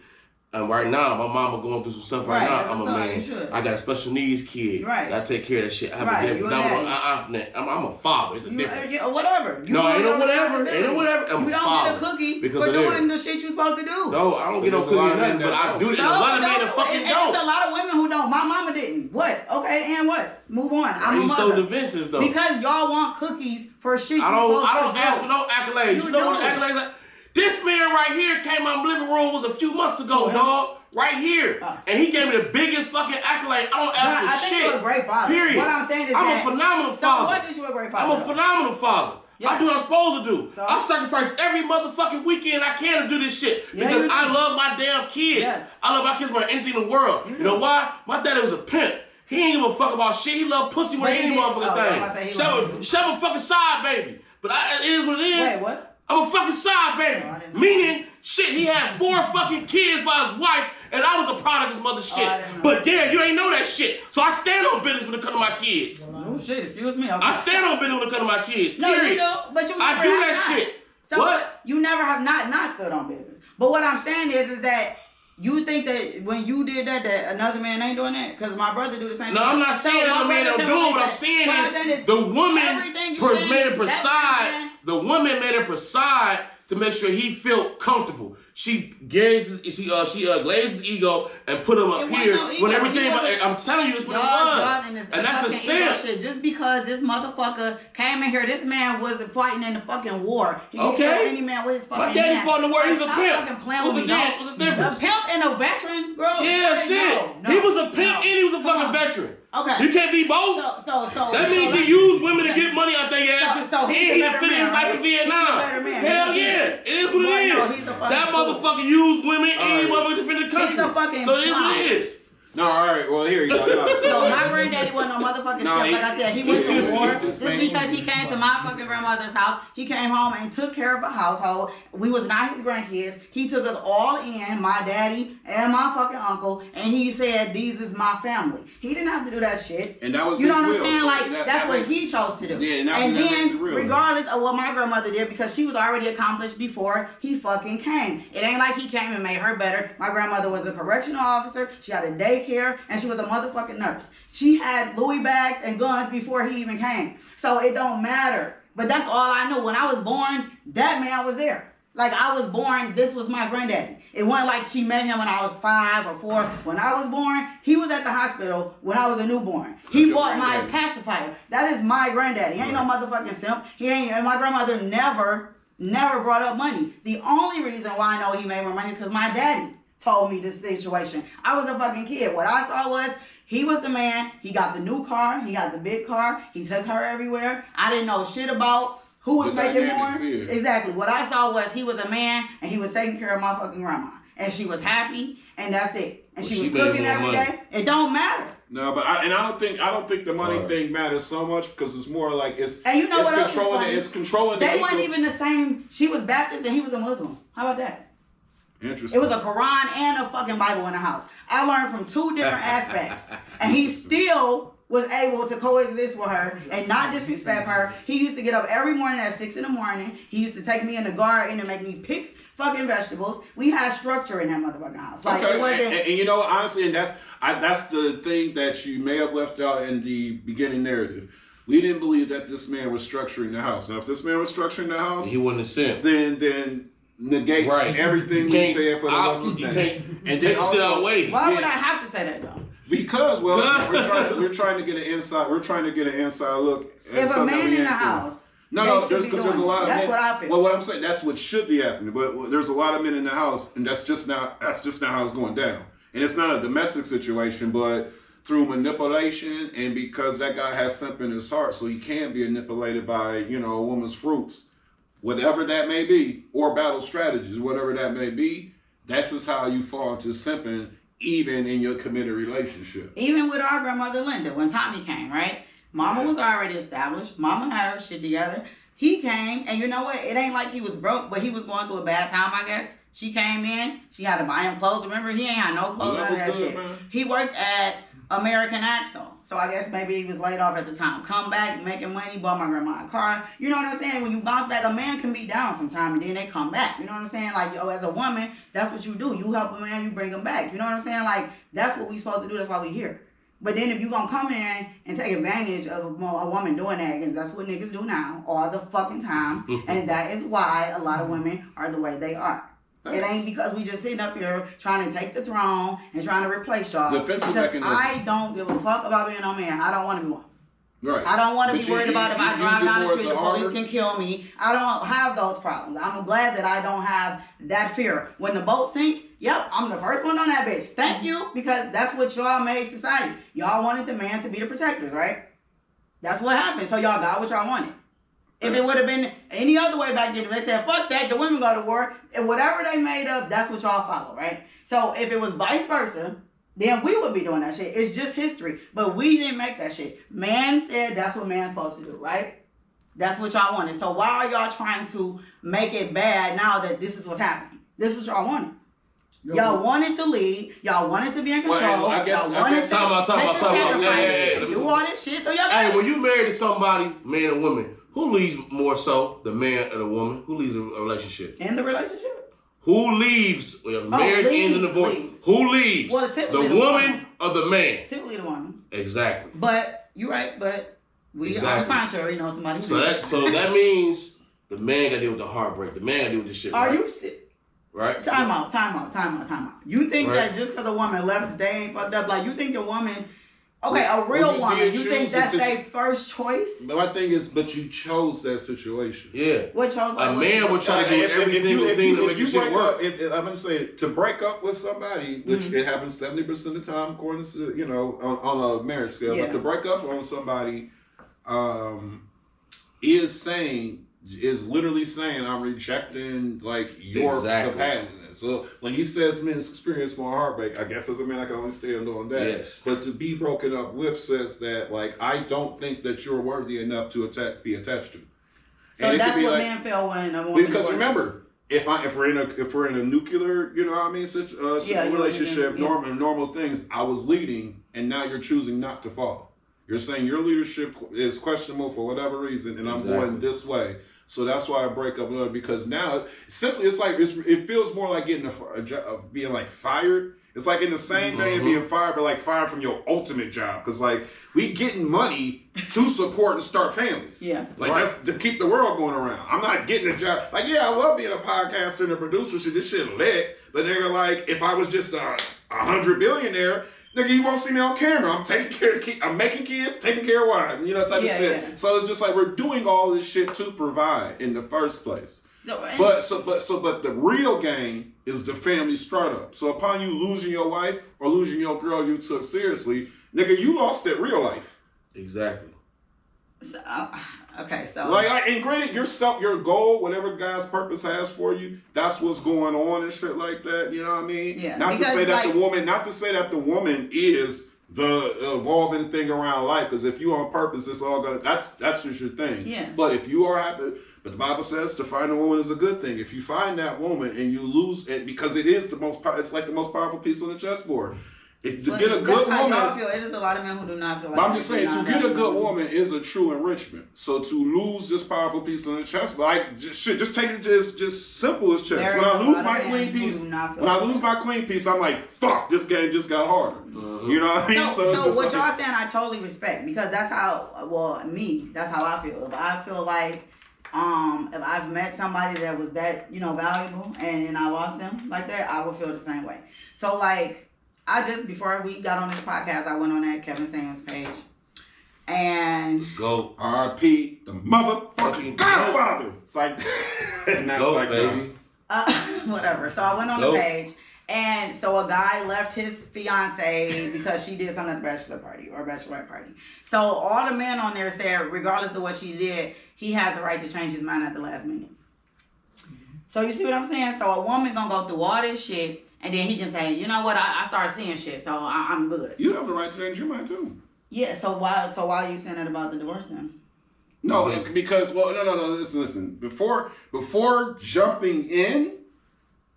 And right now, my mama going through some stuff right now. I'm a man. I got a special needs kid.
Right.
I take care of that shit. I have a different. I'm a father. It's a difference.
Yeah, whatever.
Ain't no whatever. I'm
you
a
don't
father.
get a cookie
because
for doing the shit you supposed to do.
No, I don't get no cookie or nothing, but I do it. And a lot of men fucking don't.
There's a lot of women who don't. My mama didn't. What? Okay, and what? Move on. I'm a mother.
so defensive though.
Because y'all want cookies for shit
I don't ask for no accolades. You know what the accolades are? This man right here came out of my living room was a few months ago, dog. Right here. And he gave me the biggest fucking accolade. I don't ask for shit.
You're a great father.
Period.
What I'm saying is
I'm a phenomenal father.
So what is you a great father?
I'm a phenomenal father.
Yes.
I do what I'm supposed to do.
So?
I sacrifice every motherfucking weekend I can to do this shit. Because I love my damn kids.
Yes.
I love my kids more than anything in the world. You know why? My daddy was a pimp. He ain't give a fuck about shit. He loved pussy with any motherfucking thing. Shove a fucking side, baby. But it is what it is.
Wait, what?
I'm a fucking side, baby. Meaning, shit, he had 4 fucking kids by his wife, and I was a product of his mother's shit. But damn, you ain't know that shit. So I stand on business when it comes to my kids.
Oh shit, excuse me. Okay.
I stand on business when it comes to my kids.
No,
period.
you know, but you never
I do
have
that
not.
shit.
So
what?
You never have not stood on business. But what I'm saying is that you think that when you did that another man ain't doing that? Because my brother do the same thing.
No, I'm not saying another man don't do it. What I'm saying is the woman made it preside. The woman made it preside to make sure he felt comfortable. She glazed his ego and put him up here when everything. I'm telling you, this what it was, and that's a sin.
Just because this motherfucker came in here, this man wasn't fighting in the fucking war. He can kill any man with his fucking
My daddy fought in the war. He was a
What's
pimp. What's the difference?
A pimp and a veteran, bro.
Yeah, shit. He was a pimp and he was a fucking veteran.
Okay.
You can't be both.
So
that means he used women to get money out their asses.
So
and he defended his life in Vietnam. Hell yeah. It is what it is. That motherfucker used women and he motherfucker defended the country. So it is what it is.
No, all right. Well, here you go.
No, my granddaddy wasn't no motherfucking simp. Like I said, he went to war. Just because he came to my fucking grandmother's house, he came home and took care of a household. We was not his grandkids. He took us all in, my daddy and my fucking uncle, and he said, "These is my family." He didn't have to do that shit.
And that was
you know
his
what I'm saying? Like that's what he chose to do.
Yeah,
and then regardless of what my grandmother did, because she was already accomplished before he fucking came. It ain't like he came and made her better. My grandmother was a correctional officer. She had a daycare, and she was a motherfucking nurse. She had Louis bags and guns before he even came. So it don't matter. But that's all I know. When I was born, that man was there. Like I was born, this was my granddaddy. It wasn't like she met him when I was 5 or 4. When I was born, he was at the hospital when I was a newborn. He bought my pacifier. That is my granddaddy. He ain't no motherfucking simp. He ain't. And my grandmother never brought up money. The only reason why I know he made more money is because my daddy told me this situation. I was a fucking kid. What I saw was he was the man. He got the new car. He got the big car. He took her everywhere. I didn't know shit about who was making more. Exactly. What I saw was he was a man and he was taking care of my fucking grandma. And she was happy and that's it. And she was cooking every day. It don't matter.
No, but I don't think the money thing matters so much because it's more like it's
and you know
it's
what
controlling
else is
it's controlling
they weren't even the same. She was Baptist and he was a Muslim. How about that?
Interesting.
It was a Quran and a fucking Bible in the house. I learned from 2 different aspects. And he still was able to coexist with her and not disrespect her. He used to get up every morning at 6 a.m. He used to take me in the garden and make me pick fucking vegetables. We had structure in that motherfucking house. Like,
okay.
it wasn't.
And you know, honestly, and that's the thing that you may have left out in the beginning narrative. We didn't believe that this man was structuring the house. Now, if this man was structuring the house,
he wouldn't have simp.
Then negate everything we said for the rest of his name.
And take it away.
Why would I have to say that though?
Because we're trying to get an inside. We're trying to get an inside look.
If a man in the house.
No, there's a lot of
that's
men.
what I feel.
Well, what I'm saying, that's what should be happening. But there's a lot of men in the house, and that's just not how it's going down. And it's not a domestic situation, but through manipulation, and because that guy has something in his heart, so he can be manipulated by, you know, a woman's fruits, whatever that may be, or battle strategies, whatever that may be. That's just how you fall into simping, even in your committed relationship.
Even with our grandmother Linda, when Tommy came, right? Mama was already established. Mama had her shit together. He came, and you know what? It ain't like he was broke, but he was going through a bad time, I guess. She came in. She had to buy him clothes. Remember, he ain't had no clothes out of that shit. Man. He works at American Axle. So I guess maybe he was laid off at the time. Come back, making money, bought my grandma a car. You know what I'm saying? When you bounce back, a man can be down sometime, and then they come back. You know what I'm saying? Like, yo, as a woman, that's what you do. You help a man, you bring him back. You know what I'm saying? Like, that's what we supposed to do. That's why we here. But then if you gonna come in and take advantage of a woman doing that, because that's what niggas do now all the fucking time, and that is why a lot of women are the way they are. It ain't because we just sitting up here trying to take the throne and trying to replace y'all.
Defensive mechanism.
I don't give a fuck about being no man. I don't want to be one.
Right.
I don't want to be worried about if I drive down the street, the police
armor.
can kill me. I don't have those problems. I'm glad that I don't have that fear. When the boat sink, yep, I'm the first one on that bitch. Thank you, because that's what y'all made society. Y'all wanted the man to be the protectors, right? That's what happened. So y'all got what y'all wanted. If it would have been any other way back then, if they said, fuck that, the women go to war, and whatever they made up, that's what y'all follow, right? So if it was vice versa, then we would be doing that shit. It's just history. But we didn't make that shit. Man said that's what man's supposed to do, right? That's what y'all wanted. So why are y'all trying to make it bad now that this is what's happening? This is what y'all wanted. Y'all wanted to lead. Y'all wanted to be in control.
Well,
y'all wanted to
time out.
do all this shit. So y'all.
Hey, when you married to somebody, man or woman, who leads more so, the man or the woman? Who leads a relationship?
In the relationship?
Who leaves? Marriage ends in divorce.
Leaves.
Who leaves?
Well, typically
the woman or the man?
Typically the woman.
Exactly.
But you're right. But we on the contrary know somebody.
So that means the man got to deal with the heartbreak. The man got to deal with this shit.
Are
right?
you sick?
Right.
Time out. You think that just because a woman left, that they ain't fucked up? Like, you think a woman, okay, a real woman, you think that's their first choice?
But my thing is, but you chose that situation.
Yeah.
What chose?
A man would try to do everything to make shit work.
I'm gonna say, to break up with somebody, which it happens 70% of the time, according to, you know, on a marriage scale.
Yeah.
But to break up on somebody is literally saying, I'm rejecting like your capacity. So when he says men's experience more heartbreak, I guess as a man I can only stand on that.
Yes.
But to be broken up with says that, like, I don't think that you're worthy enough to be attached to.
So
and
that's what
like,
men feel when a woman.
because remember, if we're in a nuclear, you know what I mean, relationship, normal things, I was leading, and now you're choosing not to follow. You're saying your leadership is questionable for whatever reason, and I'm going this way. So that's why I break up with her, because now it feels more like getting a job, being like fired. It's like in the same vein of being fired, but like fired from your ultimate job. Because like we getting money to support and start families. Yeah. Like that's to keep the world going around. I'm not getting a job. Like, yeah, I love being a podcaster and a producer. Shit, this shit lit. But nigga, like, if I was just a 100 billionaire, nigga, you won't see me on camera. I'm taking care of kids. I'm making kids, taking care of wives, you know, type of shit. Yeah. So it's just like we're doing all this shit to provide in the first place. But the real game is the family startup. So upon you losing your wife or losing your girl you took seriously, nigga, you lost that real life.
Exactly.
So, so
like, and granted, your goal, whatever God's purpose has for you, that's what's going on and shit like that. You know what I mean?
Yeah.
Not to say that the woman is the evolving thing around life. Because if you on purpose, it's all gonna. That's just your thing.
Yeah.
But if you are happy, but the Bible says to find a woman is a good thing. If you find that woman and you lose it, because it is it's like the most powerful piece on the chessboard. To
But
get a good
that's how
woman.
y'all feel. It is a lot of men who do not feel like
But I'm
that.
just saying,
They
to
not
get a
that
good
woman.
woman is a true enrichment. So to lose this powerful piece in the chest, like just take it just simple as chess.
There
When I
is a
lose
lot
my
of men
queen
who
piece,
do not feel
when I
like
lose my queen piece, I'm like, fuck, this game just got harder. You know what I mean?
So
it's just
what
like,
y'all saying, I totally respect, because that's how, well, me, that's how I feel. If I feel like, if I've met somebody that was that, valuable, and I lost them like that, I would feel the same way. So, like, before we got on this podcast, I went on that Kevin Samuels page, and
Go.
R.I.P. the motherfucking Godfather. It's like, and that's
Go,
like,
baby.
whatever. So I went on
Nope.
the page, and so a guy left his fiance because she did something at the bachelor party or bachelorette party. So all the men on there said, regardless of what she did, he has a right to change his mind at the last minute. So you see what I'm saying? So a woman gonna go through all this shit, and then he can say, you know what, I started seeing shit, so I'm good.
You have the right to change your mind too.
Yeah. So why are you saying that about the divorce then?
No, it's because no. Listen. Before jumping in,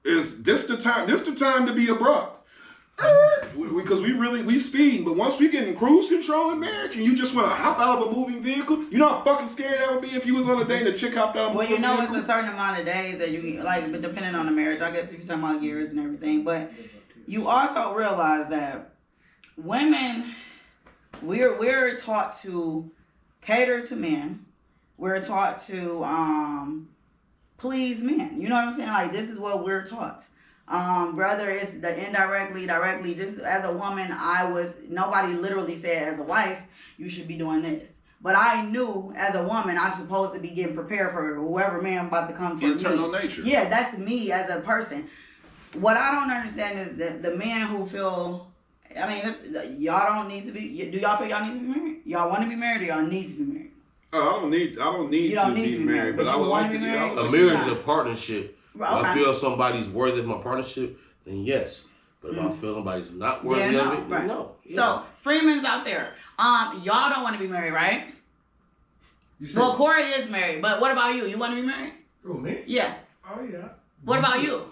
is this the time? This the time to be abrupt. Because we speed, but once we get in cruise control in marriage, and you just want to hop out of a moving vehicle, you know how fucking scary that would be if you was on a date and a chick hopped out of a
Well,
moving vehicle.
it's a certain amount of days that you like, but depending on the marriage, I guess if you're talking about years and everything. But you also realize that women, we're taught to cater to men. We're taught to please men. You know what I'm saying? Like, this is what we're taught. Whether it's the indirectly, directly, this as a woman, nobody literally said as a wife, you should be doing this. But I knew as a woman, I'm supposed to be getting prepared for whoever man about to come for me.
Internal nature.
Yeah, that's me as a person. What I don't understand is the men who feel, y'all don't need to be, do y'all feel y'all need to be married? Y'all want to be married or y'all need to be married?
Oh, I don't need to be married, but I would like to be married.
A marriage is a partnership. If
Okay.
I feel somebody's worthy of my partnership, then yes. But if I feel somebody's not worthy of it, then no. Yeah.
So Freeman's out there. Y'all don't want to be married, right?
Well,
Corey is married, but what about you? You want to be married?
Oh, me?
Yeah.
Oh, yeah.
What about you?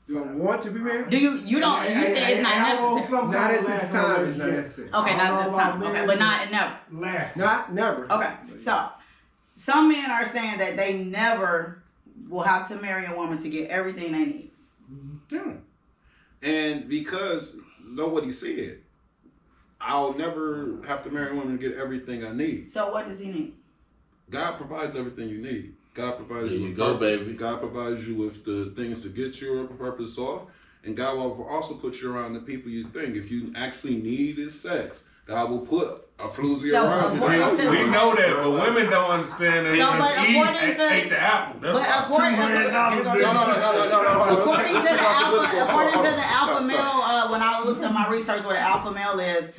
do I want to be married?
Do you don't? You think it's not necessary?
Not at this time. It's not necessary.
Okay, not this time. Okay, but not never.
Last.
Not never.
Okay, so some men are saying that they never will have to marry a woman to get everything they need.
Yeah. And because nobody said, I'll never have to marry a woman to get everything I need.
So what does he need?
God provides everything you need. God provides
There
you
you
with
go,
purpose.
baby.
God provides you with the things to get your purpose off. And God will also put you around the people you think. If you actually need is sex, God will put a floozy
So,
around you.
according to
We know that, but women don't understand that.
So, but
It's Eve
according to-
ate the apple. That's
but
why
according-
$200
No,
bill.
According to the alpha male, when I looked at my research, what an alpha male is,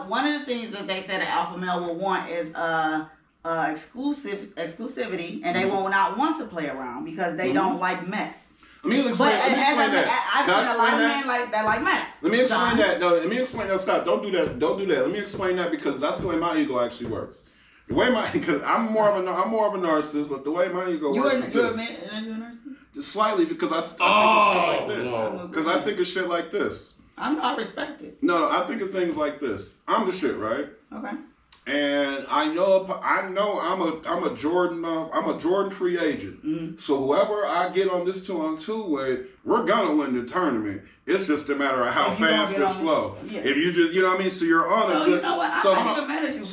one of the things that they said an alpha male will want is exclusivity, and they will not want to play around because they don't like mess.
Let me explain that.
I've seen a lot of men that like mess.
Let me explain that. No, let me explain that. Stop. Don't do that. Don't do that. Let me explain that because that's the way my ego actually works. The way because I'm more of a narcissist, but the way my ego works is
You're a
this.
narcissist?
Just slightly because I think of shit like this. Because I think of shit like this.
I respect it.
No, I think of things like this. I'm the shit, right?
Okay.
And I know I'm a Jordan free agent.
Mm-hmm.
So whoever I get on this 2-on-2 with, we're gonna win the tournament. It's just a matter of how
If you gonna
fast
get
or
on
slow.
it, yeah.
If you just, you know what I mean. So you're on
So
a
you
good.
know what?
So
I'm not even mad at you.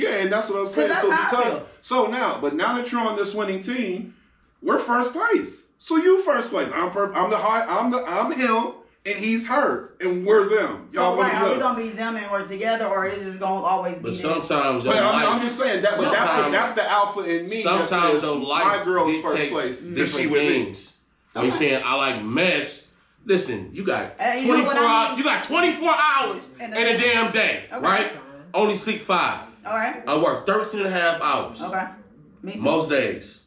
yeah, and that's what I'm saying.
that's
So
how I
because
feel.
now that you're on this winning team, we're first place. So you first place. I'm first. I'm him. And he's her, and we're them. Y'all
So, are we
us.
gonna be them and we're together, or is it just gonna always be
But
this?
sometimes
But
your
I'm
life,
just saying that. But that's the alpha in me.
sometimes
that says
your life
my girl is first
dictates
place. Then
different
she with me.
things. When you're saying I like mess, listen, you got
You know
24
what I mean?
hours. You got 24 hours
In
in
a
a
day.
damn day,
Okay.
right? Only sleep 5.
All right.
I work 13 and a half hours
Okay. Me too.
most days.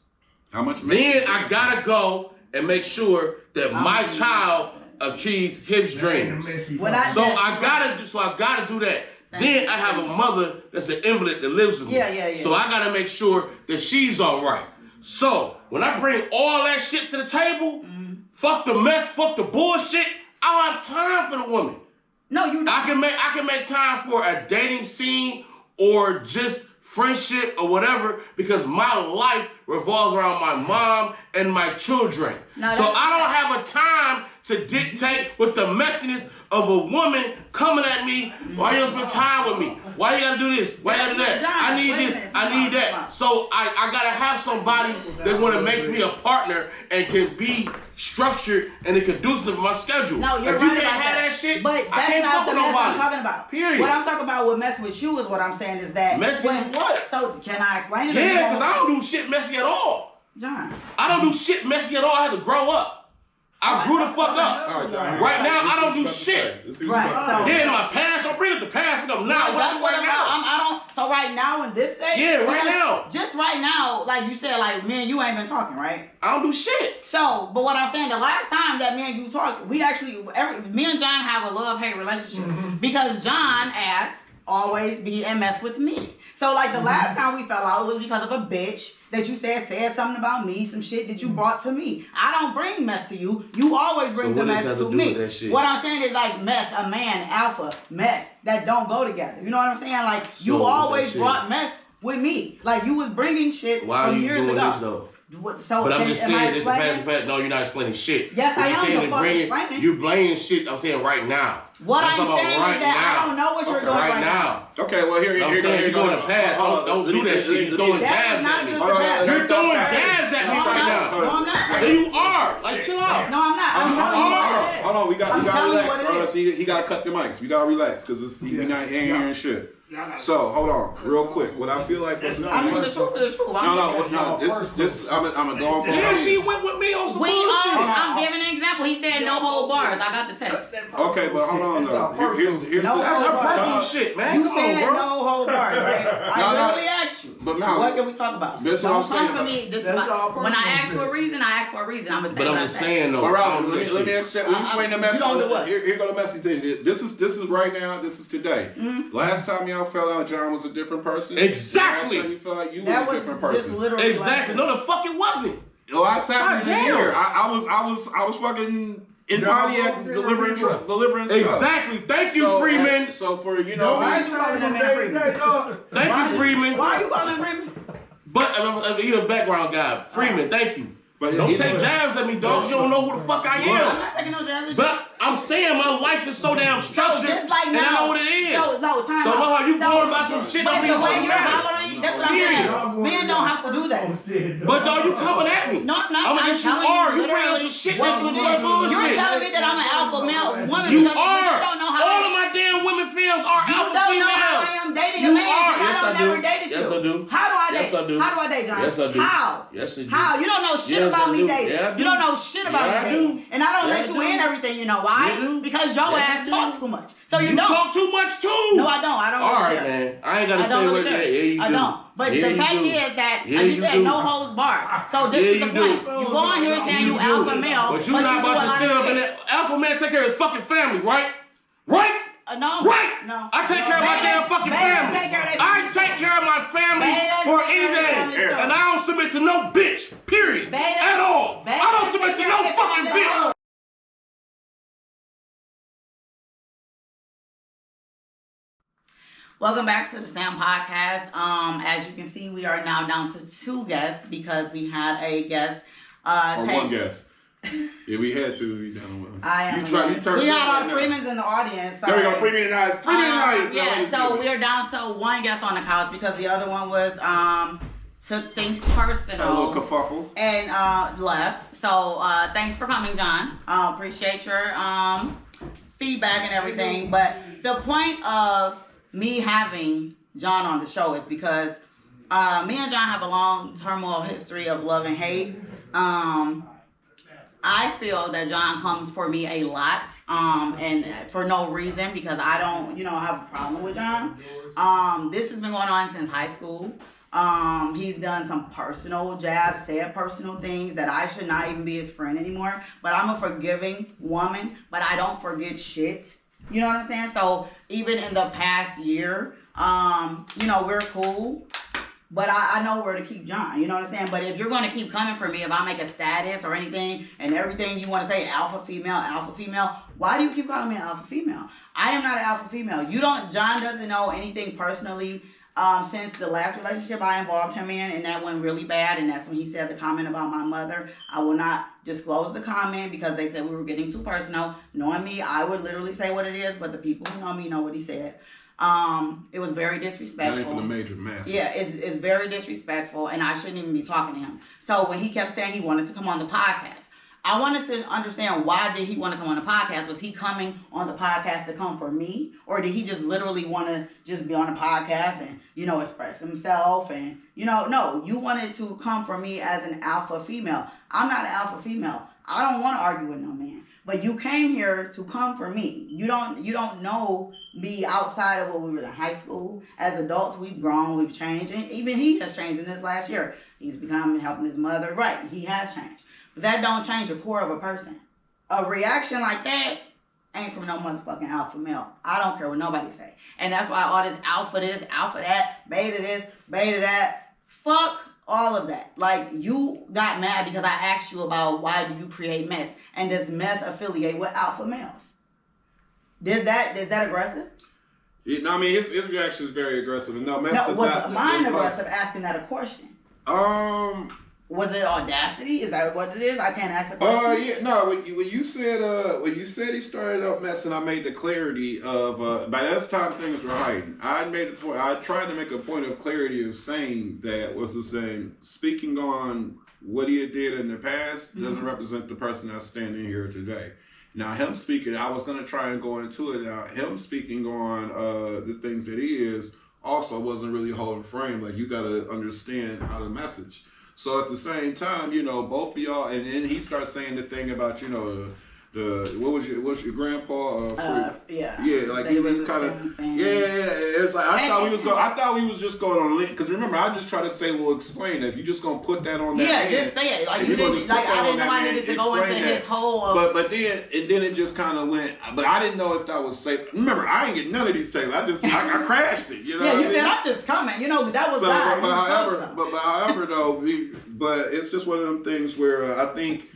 How much?
Then I gotta go and make sure that my child achieves his dreams.
When I
So
just-
I gotta do that. Then I have a mother that's an invalid that lives with me.
Yeah.
So I gotta make sure that she's all right. So when I bring all that shit to the table, fuck the mess, fuck the bullshit, I don't have time for the woman.
No, you don't.
I can make time for a dating scene or just friendship or whatever because my life revolves around my mom and my children. So I don't have a time to dictate with the messiness of a woman coming at me. Why you don't spend time with me? Why you gotta do this? Why you gotta do that? I need this. I need that. So I gotta have somebody that wanna makes me a partner and can be structured and it conducive of my schedule.
No, you're
if you
right
can't
about
have
that
shit,
but
I
that's
can't
not
fuck
the
with
mess
nobody.
I'm talking about.
Period.
What I'm talking about with mess with you is what I'm saying is that
Messy is what?
So can I explain it?
Yeah, because I don't do shit messy at all.
John.
I don't do shit messy at all. I had to grow up. I grew the fuck up.
All right, John.
Right now, I don't do shit.
Right, so
Yeah, in my past, I'll bring up the past, but I'm not.
that's what I'm
now.
I don't. So right now in this stage,
Yeah, right
because
now.
just right now, like you said, like me and you ain't been talking, right?
I don't do shit.
So, but what I'm saying, the last time that me and you talked, we actually, me and John have a love-hate relationship because John asked always be and mess with me. So like the last time we fell out was because of a bitch that you said something about me, some shit that you brought to me. I don't bring mess to you. You always bring the mess to me. What I'm saying is like mess, a man, alpha, mess that don't go together. You know what I'm saying? Like you always brought mess with me. Like you was bringing shit
Why
from
are you
years
doing
ago.
this though?
So
But I'm just saying,
this
no, you're not explaining shit.
Yes, I am.
You're saying
Explaining.
you're blaming shit. I'm saying right now.
What I'm
talking
saying
about
is that
now.
I don't know what you're doing right now.
Okay, well here
I'm saying you're going to pass. Don't do that shit. You're throwing jabs at me. You're throwing jabs at me right now.
No, I'm not.
Then you are. Like, chill out.
No, I'm not. I'm telling you what it is.
Hold on, we got to
telling you
relax.
what it is.
He got to cut the mics. We got to relax because he ain't hearing shit. So hold on, real quick. What I feel like was this.
I mean, the truth is the truth.
No. This. I'm gonna go on.
Yeah, she went with me on some bullshit.
I'm giving an example. He said no hold bars. I got the text.
Okay, but hold on though. Here's
No,
That's her
hold
personal
on.
shit, man.
You
Come
said
on, bro.
no hold bars, right? I literally asked you.
But now,
what can we talk about?
That's what
Don't
I'm saying
come for me. When I ask for a reason, I ask for a reason. I'm gonna say
But
what
I'm
I
just
say.
saying though.
But Rob, let me explain the message.
You don't do what?
Here go the messy thing. This is right now. This is today. Last time y'all fell out, John was a different person.
Exactly.
Last time you felt like you
That
was a
was
different
just
person.
literally
Exactly.
like
No, the fuck it wasn't.
Last time
God
you
damn.
here, I was fucking in Pontiac delivering stuff.
Exactly. Thank you,
So,
Freeman.
So for
Why are you calling that man Freeman?
Thank you, Freeman.
Why are you calling him Freeman?
But you're a background guy. Freeman, thank you.
But
Don't take jabs at me, dogs. You don't know who the fuck I
I'm
am.
not taking no jabs at you.
But I'm saying my life is so damn structured,
just like
and I
now.
know what it is.
So
no, you going about some shit
But
don't
the
even
way
fucking
you're
matter.
hollering, that's what I'm saying. Men don't have to do that.
But dog, you coming at me.
No, I'm not.
I'm against you
telling
are. You bringing
literally
some shit
what
that's
you
some
did.
bullshit.
You're telling me that I'm an alpha male woman
You
because
are.
you don't know how
All of my damn women fans are
you
alpha
don't know how
females.
I am dating
You
a man.
are.
because
Yes,
I
I
don't
do.
never dated you.
Yes, I do.
How do I date?
Yes, I do.
How do I date, John?
Yes, I do.
How?
Yes, I do.
How? You don't know shit
Yes,
about
I
me
do.
dating.
Yeah, I do.
You don't know shit about
Yeah,
me
I
dating.
do.
And I don't
Yeah,
let
I
you
do.
in everything. You know why?
Yeah, I do.
Because your
Yeah, I
ass
do.
talks too much. So you
You
don't.
talk too much too.
No, I don't. I don't.
All
really
right,
care.
man. I ain't gotta
I
say
don't
what.
really care.
Yeah, you do.
I don't. But
Yeah,
the
you
fact
do.
is that,
Yeah,
like you
you
said,
do.
no holds bars. So this
Yeah,
is the
you
point.
do.
You go on here saying you alpha male,
But you're not about to sit up in that alpha man take care of his fucking family, right? Right?
No.
Right?
No.
I take care of my
Babies-
damn fucking
babies
family.
take care of their
I take care of my family
Babies
for
take care of their
anything.
family, too.
And I don't submit to no bitch, period.
Babies-
At all.
babies
I don't submit
take
to
care
no
of their
fucking
family.
bitch.
Welcome back to the S.A.M podcast. As you can see, we are now down to 2 guests because we had a guest.
Or one guess. Yeah, we had to. We done one.
I am.
You turned
we
it
had
right
our
now.
Freemans in the audience.
There we go.
Sorry.
Freeman and I.
Yeah, so we're down to 1 guest on the couch because the other one was took things personal.
A little kerfuffle.
And left. So thanks for coming, John. Appreciate your feedback and everything. But the point of me having John on the show is because me and John have a long turmoil history of love and hate. I feel that John comes for me a lot, and for no reason because I don't, have a problem with John. This has been going on since high school. He's done some personal jabs, said personal things that I should not even be his friend anymore. But I'm a forgiving woman, but I don't forget shit. You know what I'm saying? So even in the past year, we're cool. But I know where to keep John. You know what I'm saying? But if you're going to keep coming for me, if I make a status or anything, and everything you want to say, alpha female, why do you keep calling me an alpha female? I am not an alpha female. John doesn't know anything personally. Since the last relationship I involved him in, and that went really bad, and that's when he said the comment about my mother. I will not disclose the comment because they said we were getting too personal. Knowing me, I would literally say what it is, but the people who know me know what he said. It was very disrespectful.
That ain't for the major masses.
Yeah, it's very disrespectful, and I shouldn't even be talking to him. So when he kept saying he wanted to come on the podcast, I wanted to understand, why did he want to come on the podcast? Was he coming on the podcast to come for me? Or did he just literally want to just be on the podcast and, express himself? And, no, you wanted to come for me as an alpha female. I'm not an alpha female. I don't want to argue with no man. But you came here to come for me. You don't know me outside of when we were in high school. As adults, we've grown, we've changed. And even he has changed in this last year. He's become helping his mother. Right, he has changed. But that don't change the core of a person. A reaction like that ain't from no motherfucking alpha male. I don't care what nobody say. And that's why all this, alpha that, beta this, beta that. Fuck all of that. Like, you got mad because I asked you about why do you create mess. And does mess affiliate with alpha males? Is that aggressive?
His reaction is very aggressive. And mess does
was
not.
mine aggressive asking that a question? Was it audacity? Is that what it is? I can't ask the question.
Yeah, no. When you said he started up messing, I made the clarity of by that time things were hiding. I made the point. I tried to make a point of clarity of saying that speaking on what he did in the past doesn't represent the person that's standing here today. Now him speaking, I was gonna try and go into it. Now him speaking on the things that he is also wasn't really holding frame. Like, you gotta understand how to message. So at the same time, both of y'all, and then he starts saying the thing about, what's your grandpa?
Yeah.
Like he was kind of, it's like I thought we was just going on link, because remember I just try to say, well, explain that. If you just gonna put that on that, man,
just say it. Like, you didn't, like, I didn't know I needed to go into his whole.
But then it just kind of went. But I didn't know if that was safe. Remember, I ain't get none of these tapes. I crashed it. You
said I'm just coming. But that was God.
However, but it's just one of them things where I think,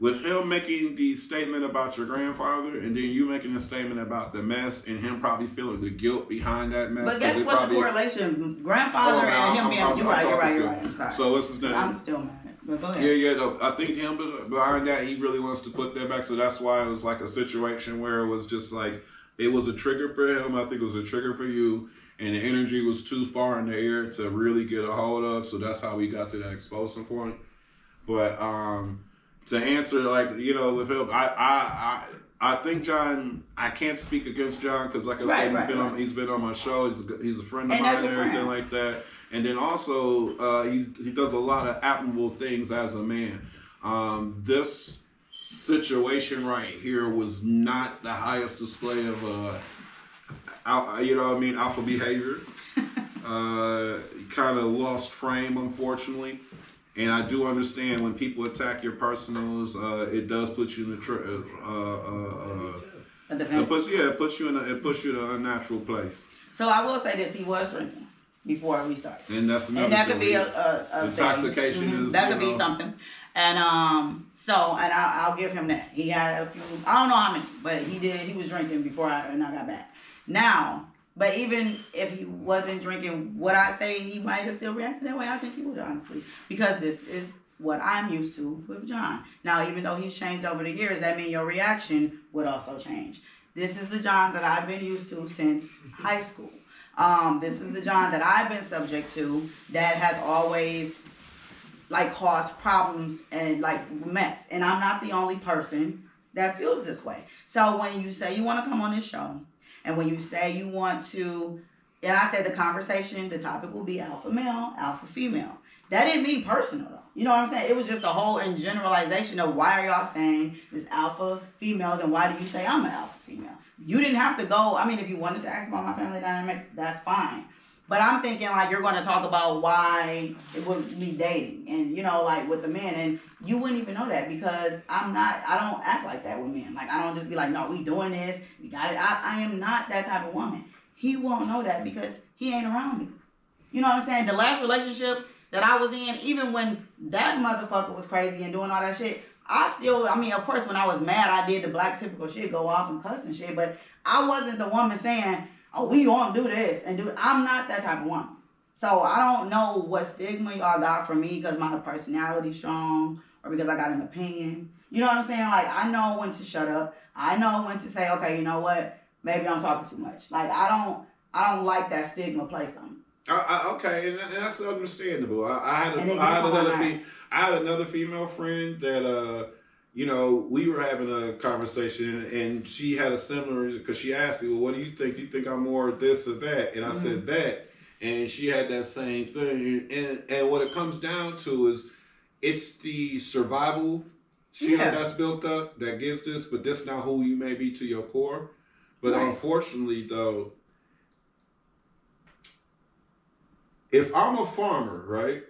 with him making the statement about your grandfather, and then you making a statement about the mess, and him probably feeling the guilt behind that mess.
But guess what the correlation? Grandfather and him being... You're right. I'm sorry.
So what's his name?
I'm still mad. But go ahead.
Yeah. I think him behind that, he really wants to put that back. So that's why it was like a situation where it was just like, it was a trigger for him. I think it was a trigger for you. And the energy was too far in the air to really get a hold of. So that's how we got to that exposing point. But... to answer, with him, I think John. I can't speak against John because, like I said, he's been on my show. He's a friend of mine and everything like that. And then also, he does a lot of admirable things as a man. This situation right here was not the highest display of alpha behavior. He kind of lost frame, unfortunately. And I do understand when people attack your personals, it does put you in it puts you in an unnatural place.
So I will say this: he was drinking before we started,
and that's another.
And that could be a
intoxication
thing.
is
that could be something. And I'll give him that. He had a few. I don't know how many, but he did. He was drinking before I got back. Now. But even if he wasn't drinking, would I say he might have still reacted that way? I think he would, honestly. Because this is what I'm used to with John. Now, even though he's changed over the years, that means your reaction would also change. This is the John that I've been used to since high school. This is the John that I've been subject to that has always, caused problems and, mess. And I'm not the only person that feels this way. So when you say you want to come on this show, and when you say you want to, and I said the conversation, the topic will be alpha male, alpha female. That didn't mean personal, though. You know what I'm saying? It was just a whole in generalization of why are y'all saying this alpha females, and why do you say I'm an alpha female? You didn't have to go. I mean, if you wanted to ask about my family dynamic, that's fine. But I'm thinking you're going to talk about why it would be dating and, with the men. And you wouldn't even know that because I don't act like that with men. I don't just be like, no, we doing this. We got it. I am not that type of woman. He won't know that because he ain't around me. You know what I'm saying? The last relationship that I was in, even when that motherfucker was crazy and doing all that shit, of course, when I was mad, I did the black typical shit, go off and cuss and shit, but I wasn't the woman saying, oh, we gonna do this and do it. I'm not that type of woman. So I don't know what stigma y'all got from me because my personality's strong or because I got an opinion. You know what I'm saying? Like, I know when to shut up. I know when to say, okay, you know what? Maybe I'm talking too much. Like, I don't like that stigma placed on me.
Okay, and that's understandable. I had another female friend that we were having a conversation, and she had a similar, because she asked me, well, what do you think? Do you think I'm more this or that? And I said that, and she had that same thing. And what it comes down to is, it's the survival shield that's built up that gives this, but that's not who you may be to your core. But unfortunately, though, if I'm a farmer, right,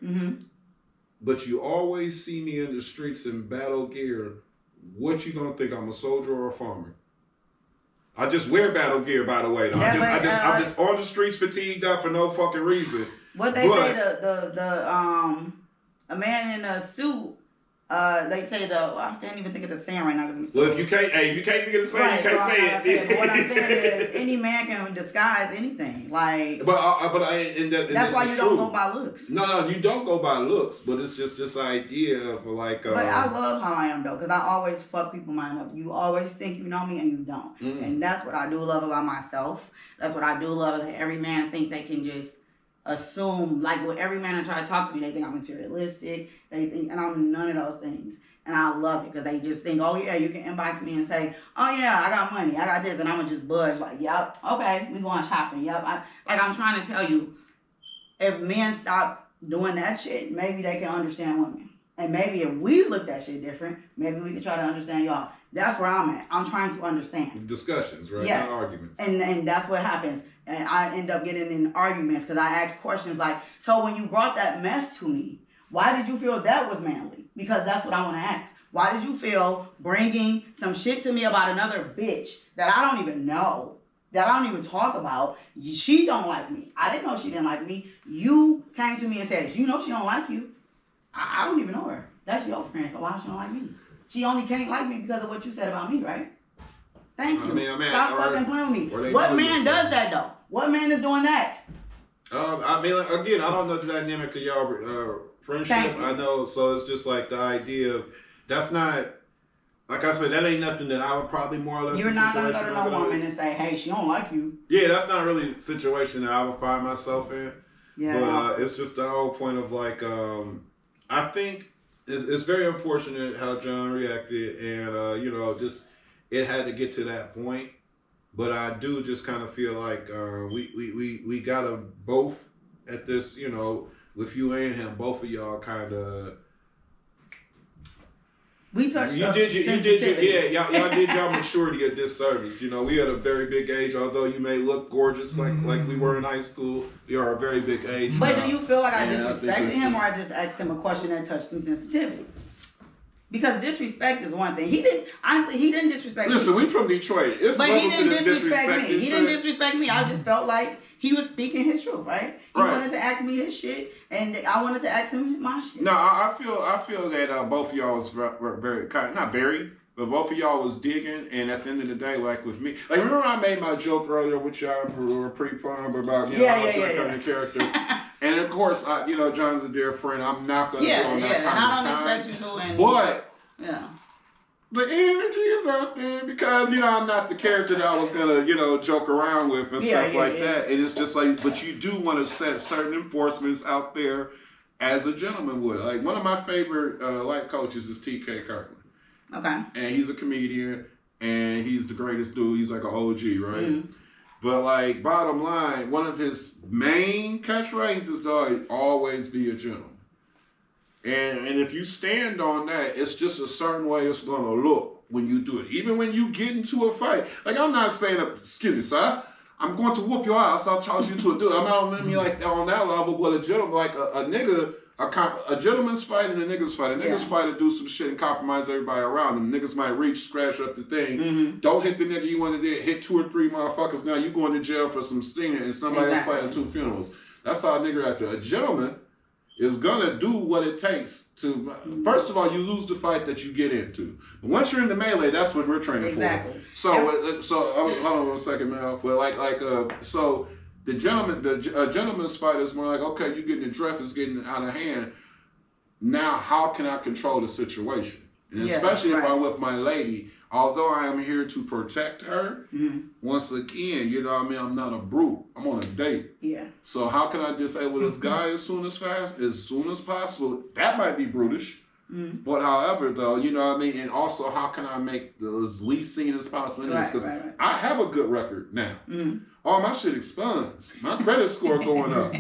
but you always see me in the streets in battle gear, what you gonna think? I'm a soldier or a farmer? I just wear battle gear, by the way. Though. I'm just on the streets, fatigued up for no fucking reason.
What they say, a man in a suit. They say I can't even think of the saying right now.
Well, if you can't think of the saying, you can't say it.
But what I'm saying is, any man can disguise anything. Like,
that's
why you don't go by looks.
No, you don't go by looks. But it's just this idea of like.
But I love how I am though, because I always fuck people mind up. You always think you know me and you don't, and that's what I do love about myself. That's what I do love that every man think they can just assume, like, with every man that try to talk to me, they think I'm materialistic. They think, and I'm none of those things. And I love it because they just think, oh yeah, you can inbox me and say, oh yeah, I got money, I got this, and I'm gonna just budge like, yep, okay, we going shopping, yep. I'm trying to tell you, if men stop doing that shit, maybe they can understand women. And maybe if we look that shit different, maybe we can try to understand y'all. That's where I'm at. I'm trying to understand.
Discussions, right?
Yes.
Not arguments.
And that's what happens. And I end up getting in arguments because I ask questions like, so when you brought that mess to me, why did you feel that was manly? Because that's what I want to ask. Why did you feel bringing some shit to me about another bitch that I don't even know, that I don't even talk about? She don't like me. I didn't know she didn't like me. You came to me and said, you know she don't like you. I don't even know her. That's your friend, so why she don't like me? She only can't like me because of what you said about me, right? Thank you. Stop fucking playing with me. What man does that though? What man is doing that?
Again, I don't know the dynamic of y'all friendship. I know, so it's just like the idea of, that's not, like I said, that ain't nothing that I would probably more or less.
You're not gonna go to no woman and say, hey, she don't like you.
Yeah, that's not really a situation that I would find myself in.
Yeah.
But it's just the whole point of like, I think it's very unfortunate how John reacted, and just it had to get to that point. But I do just kind of feel like we gotta both at this, with you and him, both of y'all kind of.
We touched.
Y'all did y'all maturity a disservice. We at a very big age. Although you may look gorgeous like we were in high school, we are a very big age.
But
now.
do you feel like I disrespected him, or I just asked him a question that touched some sensitivity? Because disrespect is one thing. He didn't disrespect me.
Listen, we from Detroit.
But he didn't disrespect me. He didn't disrespect me. I just felt like he was speaking his truth, right? He wanted to ask me his shit, and I wanted to ask him my shit.
No, I feel that both of y'all was very kind, not very, but both of y'all was digging. And at the end of the day, like with me, like remember I made my joke earlier with y'all pre-prom about the character. And of course, John's a dear friend. I'm not gonna go on that kind of time.
I don't expect you to.
But the energy is out there because I'm not the character that I was gonna joke around with and stuff like that. And it's just like, but you do want to set certain enforcements out there as a gentleman would. Like one of my favorite life coaches is T.K. Kirkland.
Okay. And
he's a comedian and he's the greatest dude. He's like an OG, right? Mm-hmm. But like bottom line, one of his main catchphrases though, always be a gentleman. And if you stand on that, it's just a certain way it's gonna look when you do it. Even when you get into a fight. Like I'm not saying, excuse me, sir, I'm going to whoop your ass. I'll challenge you to a duel. I'm not on like on that level, but a gentleman, like a nigga, a gentleman's fight and a nigga's fight. A nigga's fight to do some shit and compromise everybody around him. Niggas might reach, scratch up the thing. Mm-hmm. Don't hit the nigga you want to hit 2 or 3 motherfuckers. Now you going to jail for some stinging and somebody else fighting 2 funerals. That's how a nigga acts. A gentleman is gonna do what it takes to. First of all, you lose the fight that you get into. But once you're in the melee, that's what we're training
Exactly.
for. So hold on 1 second, Mel. But so the gentleman's fight is more like, okay, you getting the draft is getting out of hand. Now, how can I control the situation? And especially if I'm with my lady, although I am here to protect her, once again, you know what I mean, I'm not a brute. I'm on a date.
Yeah.
So how can I disable this guy as soon as possible? That might be brutish. But however, though, you know what I mean? And also, how can I make the as least seen as possible? Because I have a good record now. All my shit expunged. My credit score going up.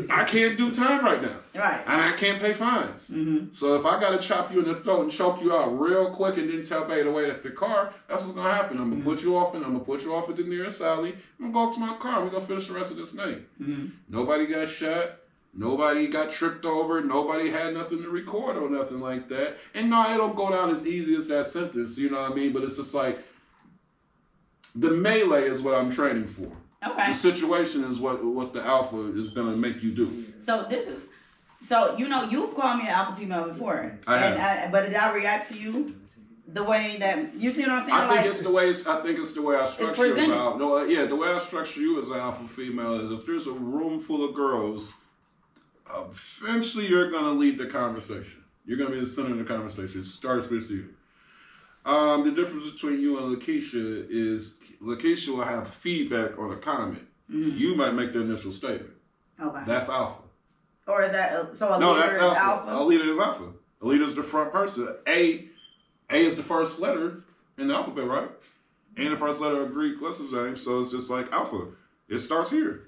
I can't do time right now.
Right.
And I can't pay fines. So if I got to chop you in the throat and choke you out real quick and then tell me to wait at the car, that's what's going to happen. I'm going to put you off, and I'm going to put you off at the nearest alley. I'm going to go up to my car, and we're going to finish the rest of this night. Nobody got shot. Nobody got tripped over. Nobody had nothing to record or nothing like that. And no, it don't go down as easy as that sentence, you know what I mean? But it's just like, the melee is what I'm training for.
Okay.
The situation is what the alpha is going to make you do.
So you know, you've called me an alpha female before. But did I react to you the way that, you see what I'm saying?
I think it's the way I structure you as alpha. The way I structure you as an alpha female is if there's a room full of girls, eventually you're going to lead the conversation. You're going to be the center of the conversation. It starts with you. The difference between you and Lakeisha is Lakeisha will have feedback on a comment. You might make the initial statement. Okay. That's alpha.
Or is that, so a leader is alpha?
A leader is alpha. A leader is the front person. A is the first letter in the alphabet, right? And the first letter of Greek, what's his name? So it's just like alpha. It starts here.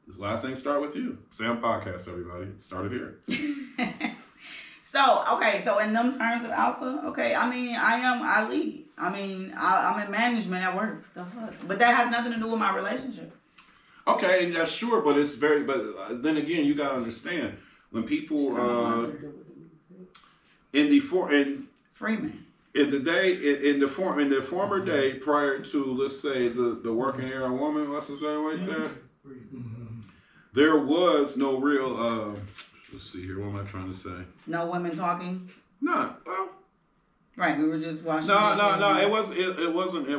This last thing start with you. S.A.M podcast, everybody. It started here.
So in them terms of alpha, okay, I mean, I lead. I mean, I'm in management at work. The fuck? But that has nothing to do with my relationship.
Okay, and that's sure, but then again, you gotta understand when people
Freeman.
In the former day prior to, let's say, the working era woman, what's his name like that? There was no real let's see here, what am I trying to say?
No women talking?
No. Well,
right, we were just watching.
No. It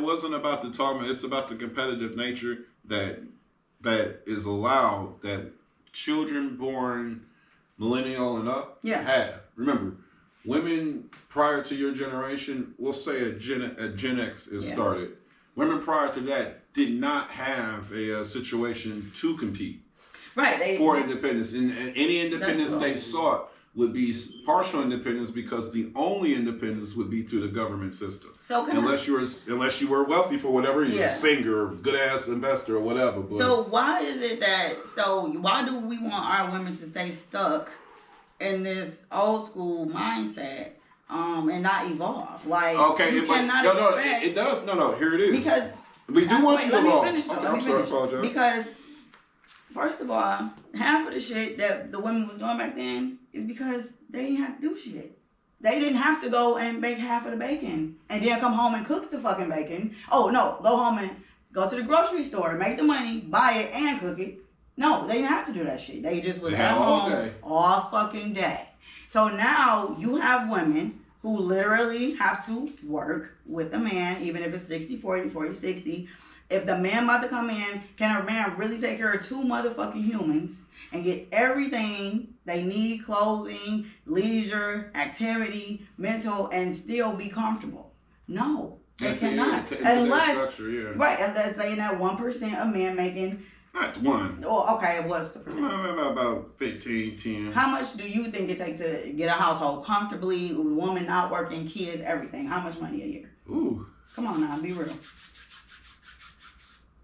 wasn't about the talking. It's about the competitive nature that is allowed that children born millennial and up have. Remember, women prior to your generation, we'll say a Gen X is started. Women prior to that did not have a situation to compete.
Right.
For independence. And any independence they sought would be partial independence because the only independence would be through the government system. So unless you were wealthy for whatever reason, a singer, good ass investor or whatever. But,
so why do we want our women to stay stuck in this old school mindset and not evolve? Like, you cannot expect.
It does. No, here it is.
Because
we do want you to evolve.
Let me finish.
I'm sorry, I apologize.
Because first of all, half of the shit that the women was doing back then is because they didn't have to do shit. They didn't have to go and bake half of the bacon and then come home and cook the fucking bacon. Oh, no, go home and go to the grocery store, make the money, buy it, and cook it. No, they didn't have to do that shit. They just was at home all fucking day. So now you have women who literally have to work with a man, even if it's 60-40, 40-60. If the man about to come in, can a man really take care of two motherfucking humans and get everything they need, clothing, leisure, activity, mental, and still be comfortable? No, they cannot. Unless, unless they that 1% of men making.
Not one.
Well, okay, what's the percent?
About 15, 10.
How much do you think it takes to get a household comfortably, with a woman not working, kids, everything? How much money a year?
Ooh.
Come on now, be real.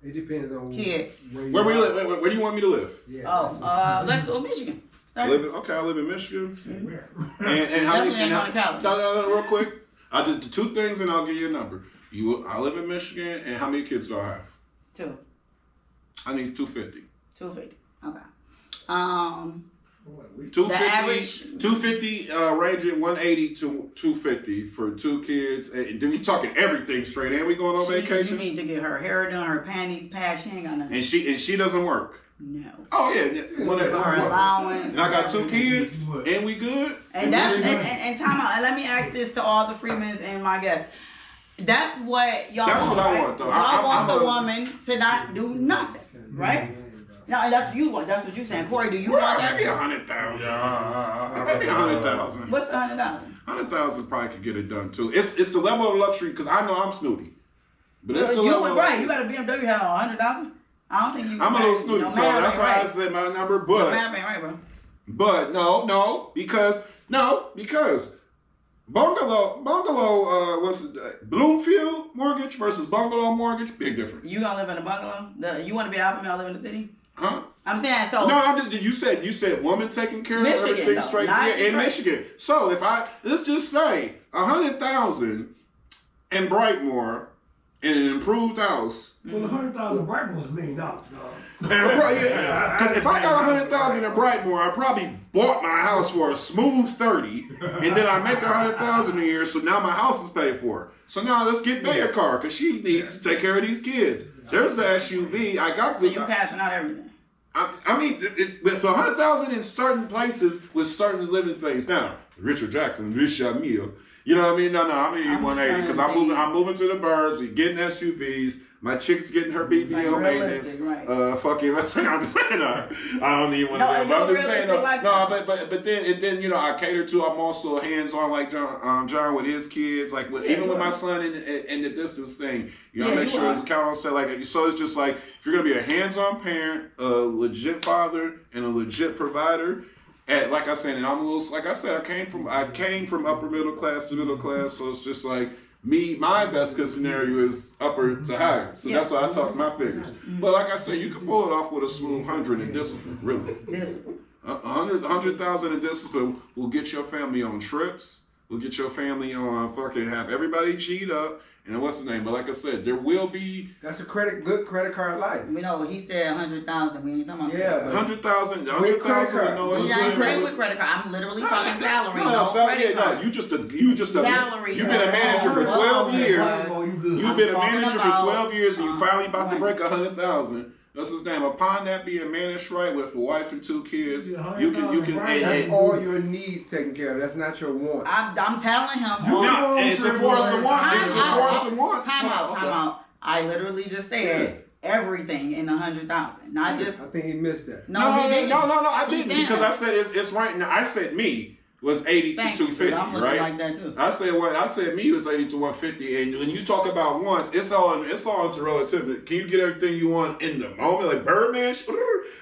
It depends on
kids.
Where we live? Where do you want me to live?
Yeah. Let's go Michigan.
I live in Michigan.
Mm-hmm.
And how many?
Ain't going to college.
Real quick. I did the two things, and I'll give you a number. I live in Michigan, and how many kids do I have?
2.
I need 250.
250. Okay.
250 ranging 180 to 250 for 2 kids. And then we talking everything straight. And we going on vacations.
She needs to get her hair done, her panties patched. She ain't got nothing.
And she doesn't work.
No.
Oh yeah. When
Her allowance.
and I got 2 kids, and we good.
And that's and time out. And let me ask this to all the Freemans and my guests. That's what y'all
That's
want,
what I
right?
want, though.
Y'all want
I'm
the woman to not do nothing, right? No, that's what you want. That's what you're saying. Corey, do you want that?
Maybe 100,000.
Yeah,
Maybe 100,000.
What's 100,000?
100,000 probably could get it done too. It's the level of luxury because I know I'm snooty, but it's the
You
level.
would,
of
right?
luxury.
You got a BMW had 100,000. I don't think you.
I'm a little snooty,
your
so
math
that's
ain't
why I
right.
said my number.
Your
But
math ain't right, bro.
because bungalow what's it? Bloomfield mortgage versus bungalow mortgage, big difference.
You gonna live in a bungalow? You want to be alpha male, live in the city?
Huh?
I'm saying so.
No, you said woman taking care
Michigan,
of everything
though,
straight
not
in
Detroit.
Michigan. So if let's just say 100,000 in Brightmoor in an improved house.
Well, 100,000 Brightmoor is $1 million, dog.
Because if I got 100,000 in Brightmoor, I probably bought my house for a smooth 30, and then I make 100,000 a year, so now my house is paid for. So now let's get Bay a car because she needs to take care of these kids. There's the SUV. I got.
So you cashing out everything.
I mean, for 100,000 in certain places with certain living things. Now, Richard Jackson, Richard Mille. You know what I mean? No, I mean
I'm
180 because I'm moving to the burbs. We getting SUVs. My chick's getting her BBL
Like
maintenance.
realistic, right.
Fucking. I'm just saying. I don't even want to.
No,
But I'm just saying.
realistic lifestyle.
But then I cater to. I'm also hands on like John with his kids. Like even with my son in the distance thing. You know, make sure it's count on stuff like so. It's just like if you're gonna be a hands-on parent, a legit father, and a legit provider. And like I said, and I'm a little, like I said, I came from upper middle class to middle class, so it's just like my best case scenario is upper to higher. So that's why I talk my figures. But like I said, you can pull it off with a smooth 100 in discipline, really.
Discipline.
100,000 in discipline will get your family on trips, will get your family on fucking have everybody G'd up. And what's the name? But like I said, there will be.
That's a good credit card life.
We know he said 100,000. We ain't talking about
Yeah,
credit.
100,000.
With credit card.
We ain't saying with credit card. I'm literally talking salary.
No,
credit card.
no, you just a
Salary.
You've been a manager for 12 years. You've been a
talking
manager for
about,
12 years, and you finally about to
right.
break 100,000. That's his name. Upon that being managed right with a wife and 2 kids, you can.
That's all your needs taken care of. That's not your wants.
I'm telling him.
No, it's a force and want. It's a force and want.
Time out. I literally just said everything in 100,000, not just.
I think he missed that.
No,
he didn't.
I
He
didn't
said
because
that.
I said it's right now. I said me was 80 to
Thank you,
250,
I'm looking
right?
like that too.
I said me was 80 to 150, and when you talk about wants, it's all into relativity. Can you get everything you want in the moment, like Birdman?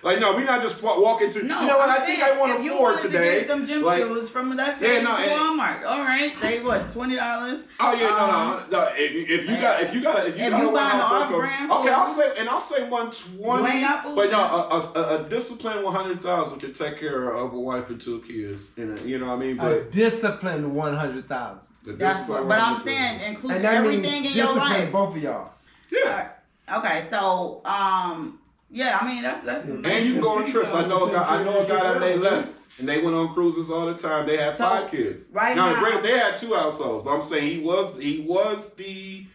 Like no, we're not just walking to.
No,
you know what?
I'm
I think
saying,
I want
if
to
you
afford
wanted
today.
To get some gym
like,
shoes from let's say Walmart. All right, they what $20?
Oh yeah, no. If you got
buying the off-brand
okay,
food,
I'll say 120.
You ain't got food
But no, a disciplined 100,000 can take care of a wife and 2 kids, and you know what I mean.
A
But
disciplined 100,000.
That's what. But I'm saying include
And that
everything
means
in your
discipline
life.
both of y'all.
Yeah.
Okay, so yeah, I mean that's
And you can go on trips. I know a guy that made less, and they went on cruises all the time. They had 5 kids.
Right now,
granted, they had 2 households, but I'm saying he was the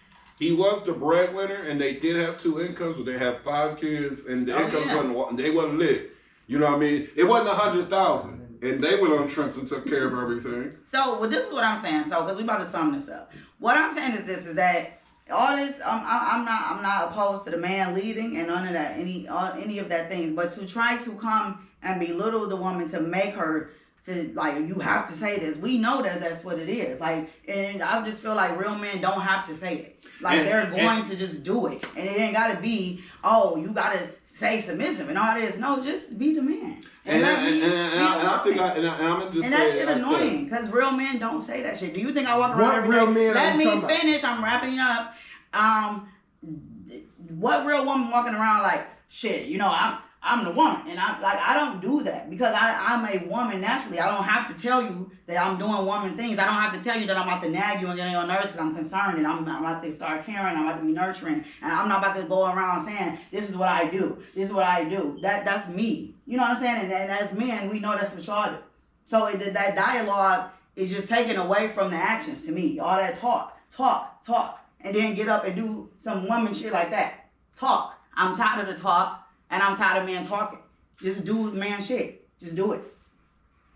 breadwinner, and they did have 2 incomes, but they had 5 kids, and the incomes wasn't lit. You know what I mean? It wasn't 100,000, and they went on trips and took care of everything.
So, well, this is what I'm saying. So, because we about to sum this up. What I'm saying is this: is that all this, I'm not opposed to the man leading and none of that, any of that things, but to try to come and belittle the woman to make her to like you have to say this. We know that that's what it is. Like, and I just feel like real men don't have to say it. Like they're going to just do it, and it ain't gotta be you gotta say submissive and all this. No, just be the man. And I'm gonna just say that shit annoying because real men don't say that shit. Do you think I walk around every day? Let me finish. I'm wrapping up. What real woman walking around like shit? You know, I'm the woman, and I don't do that because I'm a woman naturally. I don't have to tell you that I'm doing woman things. I don't have to tell you that I'm about to nag you and get on your nerves because I'm concerned and I'm about to start caring. I'm about to be nurturing, and I'm not about to go around saying this is what I do. This is what I do. That's me. You know what I'm saying? And as men, we know that's what y'all do. So that dialogue is just taken away from the actions to me. All that talk, and then get up and do some woman shit like that. Talk. I'm tired of the talk. And I'm tired of men talking. Just do man shit. Just do it.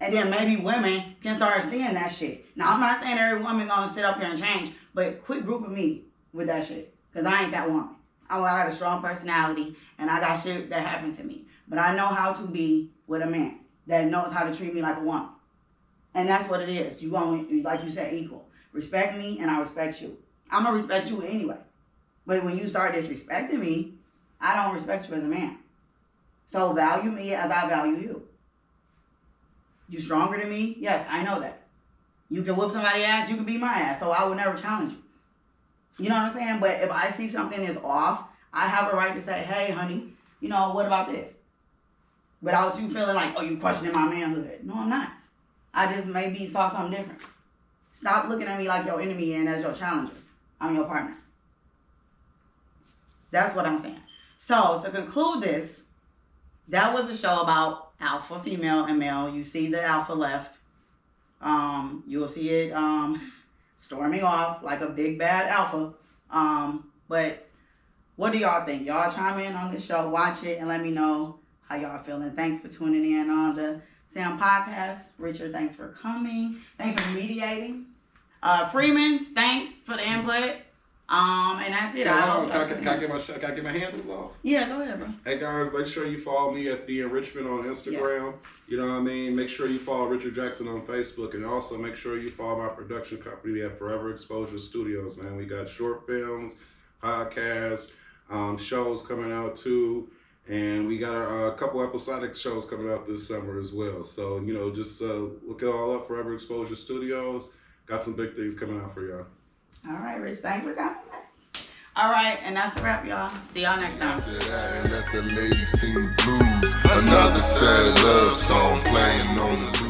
And then maybe women can start seeing that shit. Now, I'm not saying every woman gonna sit up here and change, but quit grouping me with that shit. Because I ain't that woman. I got a strong personality, and I got shit that happened to me. But I know how to be with a man that knows how to treat me like a woman. And that's what it is. You going, like you said, equal. Respect me, and I respect you. I'm going to respect you anyway. But when you start disrespecting me, I don't respect you as a man. So value me as I value you. You stronger than me? Yes, I know that. You can whoop somebody's ass, you can beat my ass. So I would never challenge you. You know what I'm saying? But if I see something is off, I have a right to say, hey, honey, you know, what about this? Without you feeling like, oh, you questioning my manhood. No, I'm not. I just maybe saw something different. Stop looking at me like your enemy and as your challenger. I'm your partner. That's what I'm saying. So, to conclude this, that was a show about alpha, female, and male. You see the alpha left. You'll see it storming off like a big bad alpha. But what do y'all think? Y'all chime in on this show, watch it, and let me know how y'all feeling. Thanks for tuning in on the S.A.M podcast. Richard, thanks for coming. Thanks for mediating. Freeman's, thanks for the input. And that's it.
Can I get my handles off?
Yeah, go ahead, bro.
Hey guys, make sure you follow me at The Enrichment on Instagram.
Yes.
You know what I mean? Make sure you follow Richard Jackson on Facebook, and also make sure you follow my production company at Forever Exposure Studios, man. We got short films, podcasts, shows coming out too, and we got a couple episodic shows coming out this summer as well. So, you know, just look it all up, Forever Exposure Studios. Got some big things coming out for y'all.
All right, Rich, thanks for coming. All right, and that's a wrap, y'all. See y'all next time.
After that, and let the ladies sing the blues. Another sad love song playing on the